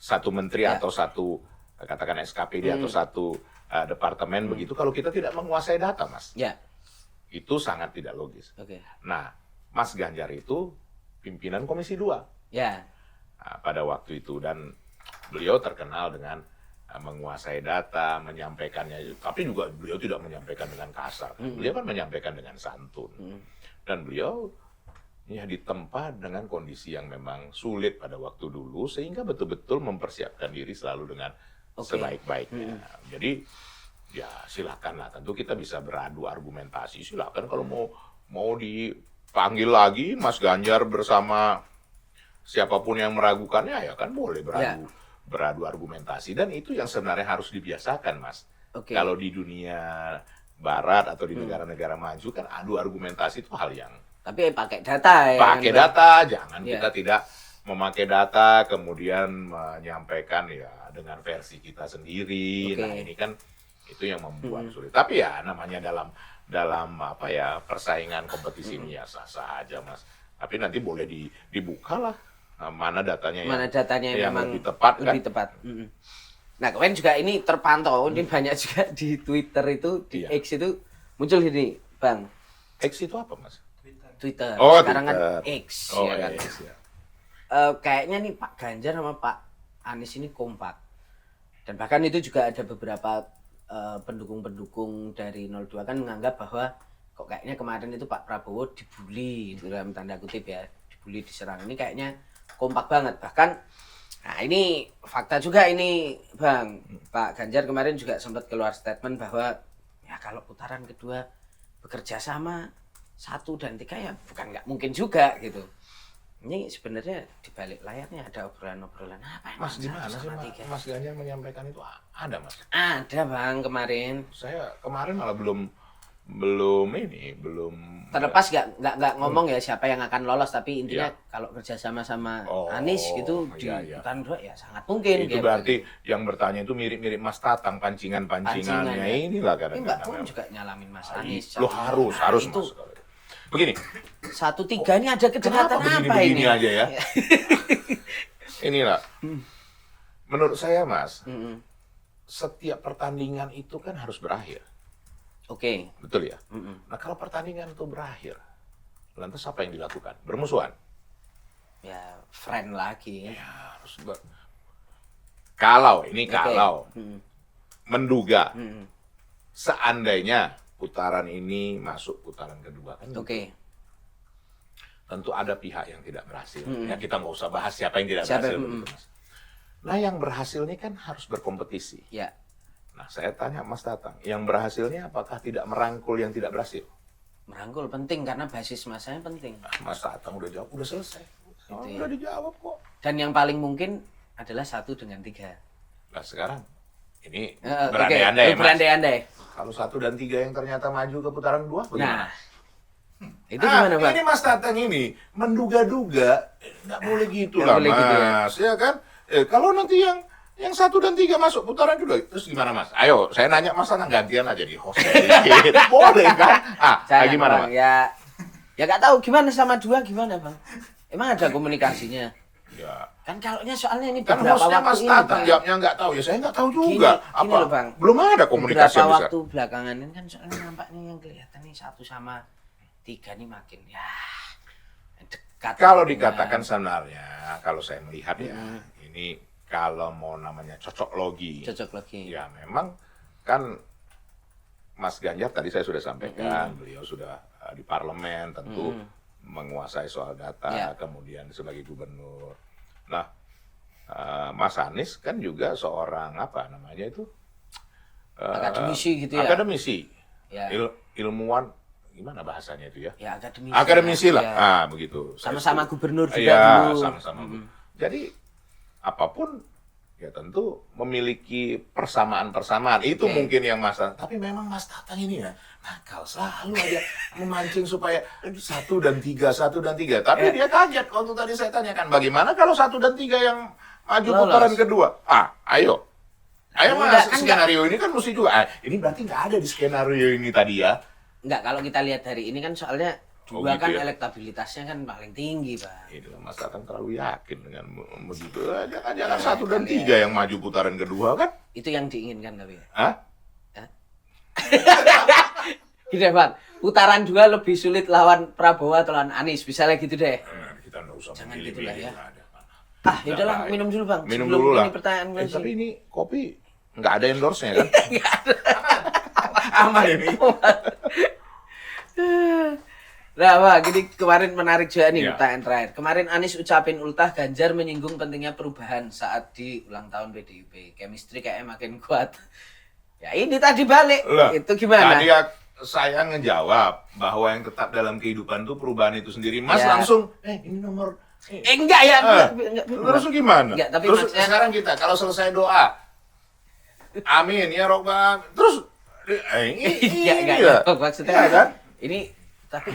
satu menteri atau satu, katakan SKPD atau satu departemen begitu, kalau kita tidak menguasai data, Mas. Itu sangat tidak logis. Nah, Mas Ganjar itu pimpinan Komisi 2. Pada waktu itu, dan beliau terkenal dengan menguasai data, menyampaikannya, tapi juga beliau tidak menyampaikan dengan kasar. Beliau kan menyampaikan dengan santun. Dan beliau ditempa dengan kondisi yang memang sulit pada waktu dulu, sehingga betul-betul mempersiapkan diri selalu dengan sebaik-baiknya. Jadi ya silakanlah, tentu kita bisa beradu argumentasi, silakan kalau mau dipanggil lagi Mas Ganjar bersama siapapun yang meragukannya, ya kan boleh beradu argumentasi, dan itu yang sebenarnya harus dibiasakan, Mas. Kalau di dunia barat atau di negara-negara maju kan adu argumentasi itu hal yang, tapi pakai data ya. Pakai data, jangan kita tidak memakai data kemudian menyampaikan ya dengan versi kita sendiri. Nah, ini kan itu yang membuat sulit. Tapi ya namanya dalam apa ya, persaingan kompetisi ini ya sah-sah aja, Mas. Tapi nanti boleh dibuka lah mana datanya yang memang lebih tepat kan. Nah, kemarin juga ini terpantau, ini banyak juga di Twitter itu, di X itu muncul ini, Bang. X itu apa, Mas? Twitter. Oh, sekarang Twitter. Kan X ya kan. X, ya. Kayaknya nih Pak Ganjar sama Pak Anies ini kompak. Dan bahkan itu juga ada beberapa pendukung-pendukung dari 02 kan menganggap bahwa kok kayaknya kemarin itu Pak Prabowo dibully, dalam tanda kutip ya, dibully, diserang. Ini kayaknya kompak banget. Bahkan nah ini fakta juga ini, Bang. Pak Ganjar kemarin juga sempat keluar statement bahwa ya kalau putaran kedua bekerja sama 1 dan 3 ya bukan nggak mungkin juga gitu. Ini sebenarnya di balik layarnya ada obrolan-obrolan apa? Mas, gimana sih Mas Ganjar menyampaikan itu? Ada, Mas? Ada, Bang, kemarin. Saya kemarin malah belum terlepas nggak ngomong ya siapa yang akan lolos, tapi intinya kalau kerja sama Anies gitu di putaran 2 ya sangat mungkin. Itu berarti yang bertanya itu mirip-mirip Mas Tatang, pancingannya inilah kadang-kadang. Mbak Puan juga nyalamin Mas Anies. Lo harus itu. Mas. Begini. 1-3 ini ada kedekatan apa ini? Begini aja ya. Inilah. Menurut saya, Mas, setiap pertandingan itu kan harus berakhir. Betul ya? Nah, kalau pertandingan itu berakhir, lantas apa yang dilakukan? Bermusuhan? Ya, friend lagi. Ya, harus kalau menduga seandainya putaran ini masuk putaran kedua kan. Tentu ada pihak yang tidak berhasil. Ya, kita nggak usah bahas siapa yang tidak berhasil. Nah, yang berhasil ini kan harus berkompetisi. Nah, saya tanya Mas Tatang, yang berhasilnya apakah tidak merangkul yang tidak berhasil? Merangkul penting karena basis masanya penting. Nah, Mas Tatang udah jawab, udah selesai. Udah dijawab kok. Dan yang paling mungkin adalah 1 dengan 3. Nah sekarang ini berandai-andai, Mas. berandai-andai. Kalau 1 dan 3 yang ternyata maju ke putaran 2, bagaimana? Nah, itu gimana, Bang? Ini Mas Tatang ini menduga-duga, nggak boleh gitu Nggak lah, boleh gitu ya. Mas, ya kan? Kalau nanti yang 1 dan 3 masuk putaran kedua, terus gimana, Mas? Ayo, saya nanya Mas Tatang, gantian aja di host. Boleh kan? Gimana, Bang, Mas? ya nggak tahu gimana sama 2 gimana, Bang? Emang ada komunikasinya? Ya. Kan kalaunya soalnya ini Kan beberapa hostnya waktu Mas ini, Tatang Bang. jawabnya nggak tahu, ya saya nggak tahu juga. Gini loh, Bang. Belum ada komunikasi Beberapa yang besar. waktu belakangan ini kan soalnya nampaknya yang kelihatan nih 1 sama 3 nih makin dekat. Kalau dikatakan sebenarnya, kalau saya melihat ya, ini kalau mau namanya cocok logi. Ya memang kan Mas Ganjar tadi saya sudah sampaikan, beliau sudah di parlemen tentu menguasai soal data, kemudian sebagai gubernur. Nah, Mas Anies kan juga seorang apa namanya itu? Akademisi gitu ya. Akademisi. Ya. Ilmuwan gimana bahasanya itu ya? Ya akademisi. Akademisi lah. Ya. Begitu. Sama-sama gubernur juga ya, dulu. Sama-sama. Jadi apapun ya tentu memiliki persamaan-persamaan. Itu mungkin yang masalah. Tapi memang Mas Tatang ini ya nakal, selalu aja memancing supaya 1 dan 3, 1 dan 3. Tapi dia kaget waktu tadi saya tanyakan, bagaimana kalau 1 dan 3 yang maju putaran kedua? Ayo. Ayo Mas, skenario ini kan mesti juga. Ini berarti nggak ada di skenario ini tadi ya? Enggak, kalau kita lihat hari ini kan soalnya 2 gitu kan ya? Elektabilitasnya kan paling tinggi, Bang. Itu Mas Tatang terlalu yakin dengan begitu. Jangan 1 dan 3 yang maju putaran kedua kan? Itu yang diinginkan tapi. Hah? Gitu Bang. Putaran 2 lebih sulit lawan Prabowo atau lawan Anies, misalnya gitu deh. Kita nggak usah Jangan memilih gitulah ya. Nggak Yaudahlah, baik. minum dulu Bang. Minum Sebelum dulu lah. ini pertanyaan gue sih. Tapi ini kopi nggak ada endorse-nya kan? Nggak ada. Aman ini. Nah, Pak, gini kemarin menarik juga nih Iya. pertanyaan terakhir. Kemarin Anies ucapin ultah, Ganjar menyinggung pentingnya perubahan saat di ulang tahun PDIP. Chemistry kayaknya makin kuat. Ya ini tadi balik. Lah, Itu gimana? Tadi saya ngejawab bahwa yang tetap dalam kehidupan itu perubahan itu sendiri. Mas Ya. langsung, ini nomor... Enggak ya. Enggak. Terus gimana? Enggak, tapi terus maksudnya- sekarang kita kalau selesai doa, amin ya Robbal. Terus Enggak. Maksudnya Iya kan? ini tapi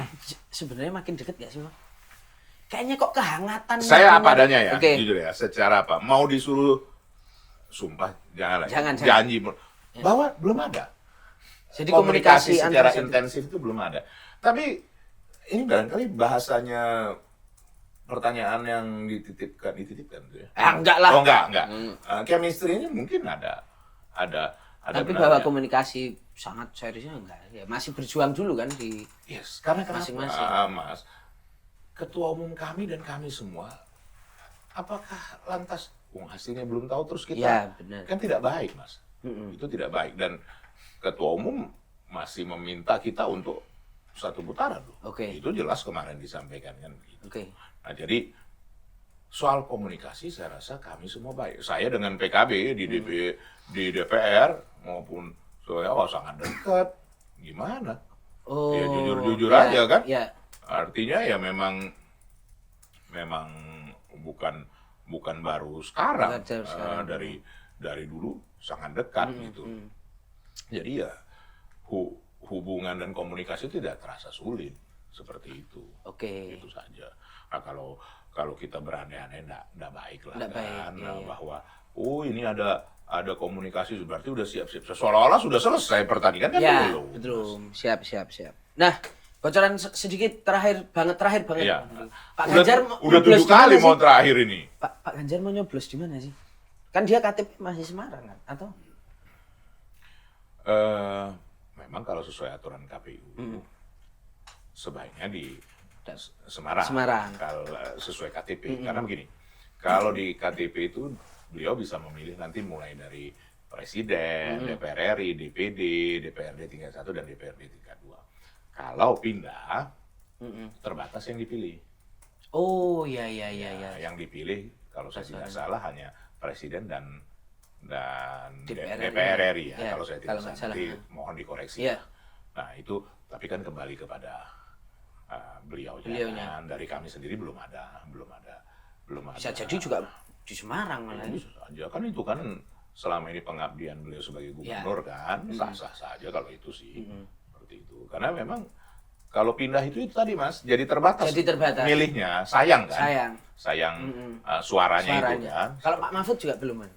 sebenarnya makin deket gak sih, Bang? Kayaknya kok kehangatan. Saya apa adanya ya, Oke. jujur ya. Secara apa? Mau disuruh sumpah, jangan lah. Jangan. Janji bahwa belum ada. Jadi komunikasi secara antara intensif itu belum ada. Tapi ini barangkali bahasanya pertanyaan yang dititipkan gitu ya. enggak lah. Oh enggak. Chemistry ini mungkin ada Tapi benarnya. bahwa komunikasi sangat seriusnya enggak. Ya masih berjuang dulu kan di Yes, karena kenapa, Masing-masing. Mas? Ketua umum kami dan kami semua, apakah lantas hasilnya belum tahu terus kita? Ya, benar. Kan tidak baik, Mas. Itu tidak baik dan ketua umum masih meminta kita untuk 1 putaran loh. Oke. Itu jelas kemarin disampaikan kan gitu. Oke. Nah, jadi soal komunikasi saya rasa kami semua baik. Saya dengan PKB di DPR maupun saya sangat dekat. Gimana? Oh. Ya jujur-jujur ya, aja kan? Ya. Artinya ya memang bukan baru sekarang. Bukan baru sekarang. Dari dulu sangat dekat gitu. Jadi ya hubungan dan komunikasi tidak terasa sulit seperti itu. Oke. Itu saja. Nah, kalau kita berandai-andai enggak baik lah Nggak baik, kan. iya. Bahwa ini ada komunikasi berarti udah siap-siap. Seolah-olah sudah selesai pertandingan kan Ya, belum. betul. Siap. Nah, bocoran sedikit terakhir banget. Iya. Pak Ganjar udah nyoblos 7 di mana kali sih? mau terakhir ini. Pak Ganjar mau nyoblos di mana sih? Kan dia KTP masih Semarang kan? Atau? Memang kalau sesuai aturan KPU sebaiknya di Semarang. Semarang. Kalau sesuai KTP. Karena begini, kalau di KTP itu beliau bisa memilih nanti mulai dari Presiden, DPR RI, DPD, DPRD tingkat 1 dan DPRD tingkat 2. Kalau pindah, terbatas yang dipilih. Oh, iya. Yang dipilih kalau saya tidak salah hanya Presiden dan DPR DPR RI ya. Ya, Kalau saya kalau tidak nggak salah, salah. nanti mohon dikoreksi. Iya. Nah itu, tapi kan kembali kepada beliaunya. Beliaunya. Kan. Dari kami sendiri belum ada Belum ada. Bisa jadi juga di Semarang malah. Bisa saja kan itu kan selama ini pengabdian beliau sebagai gubernur kan sah-sah saja kalau itu sih seperti itu. Karena memang kalau pindah itu tadi Mas jadi terbatas. Jadi terbatas. Milihnya sayang kan? Sayang suaranya itu kan. Kalau Pak Mahfud juga belum kan?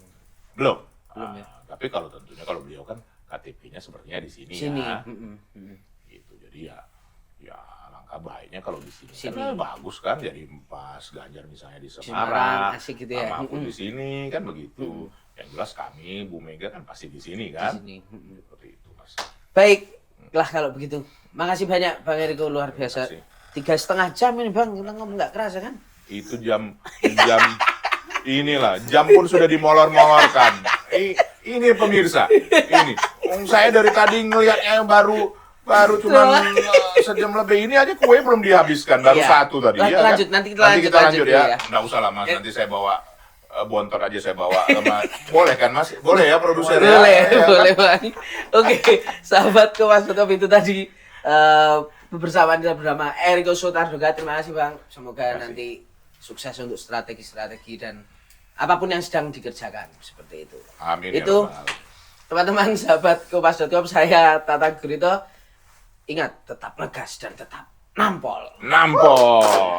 Belum Ya. Tapi kalau tentunya kalau beliau kan KTP-nya sepertinya di sini. Ya. Gitu. Jadi ya langkah baiknya kalau di sini. Karena bagus kan jadi pas Ganjar misalnya di Semarang, asik gitu ya. Pak Mahfud di sini kan begitu. Yang jelas kami Bu Mega kan pasti di sini kan. Seperti itu Mas. Baiklah kalau begitu. Makasih banyak Bang Eriko, luar biasa. 3,5 jam ini Bang, kita ngomong nggak kerasa kan? Itu jam inilah, jam pun sudah dimolor-molorkan. Ini pemirsa, ini. Saya dari tadi ngelihatnya baru cuma sejam lebih, ini aja kue belum dihabiskan, baru satu tadi. Lanjut, kan? nanti kita lanjut ya. Nggak usah lah Mas, nanti saya bawa bontot aja saya bawa. Boleh kan Mas? Boleh ya produser ya? Boleh Bang. Oke, sahabat Kompas Top itu tadi bersama Eriko Sotarduga. Terima kasih Bang. Semoga nanti sukses untuk strategi-strategi dan apapun yang sedang dikerjakan seperti itu. Amin. Itu teman-teman sahabat Kompas.com, saya Tata Gurito. Ingat, tetap ngegas dan tetap nampol. Nampol.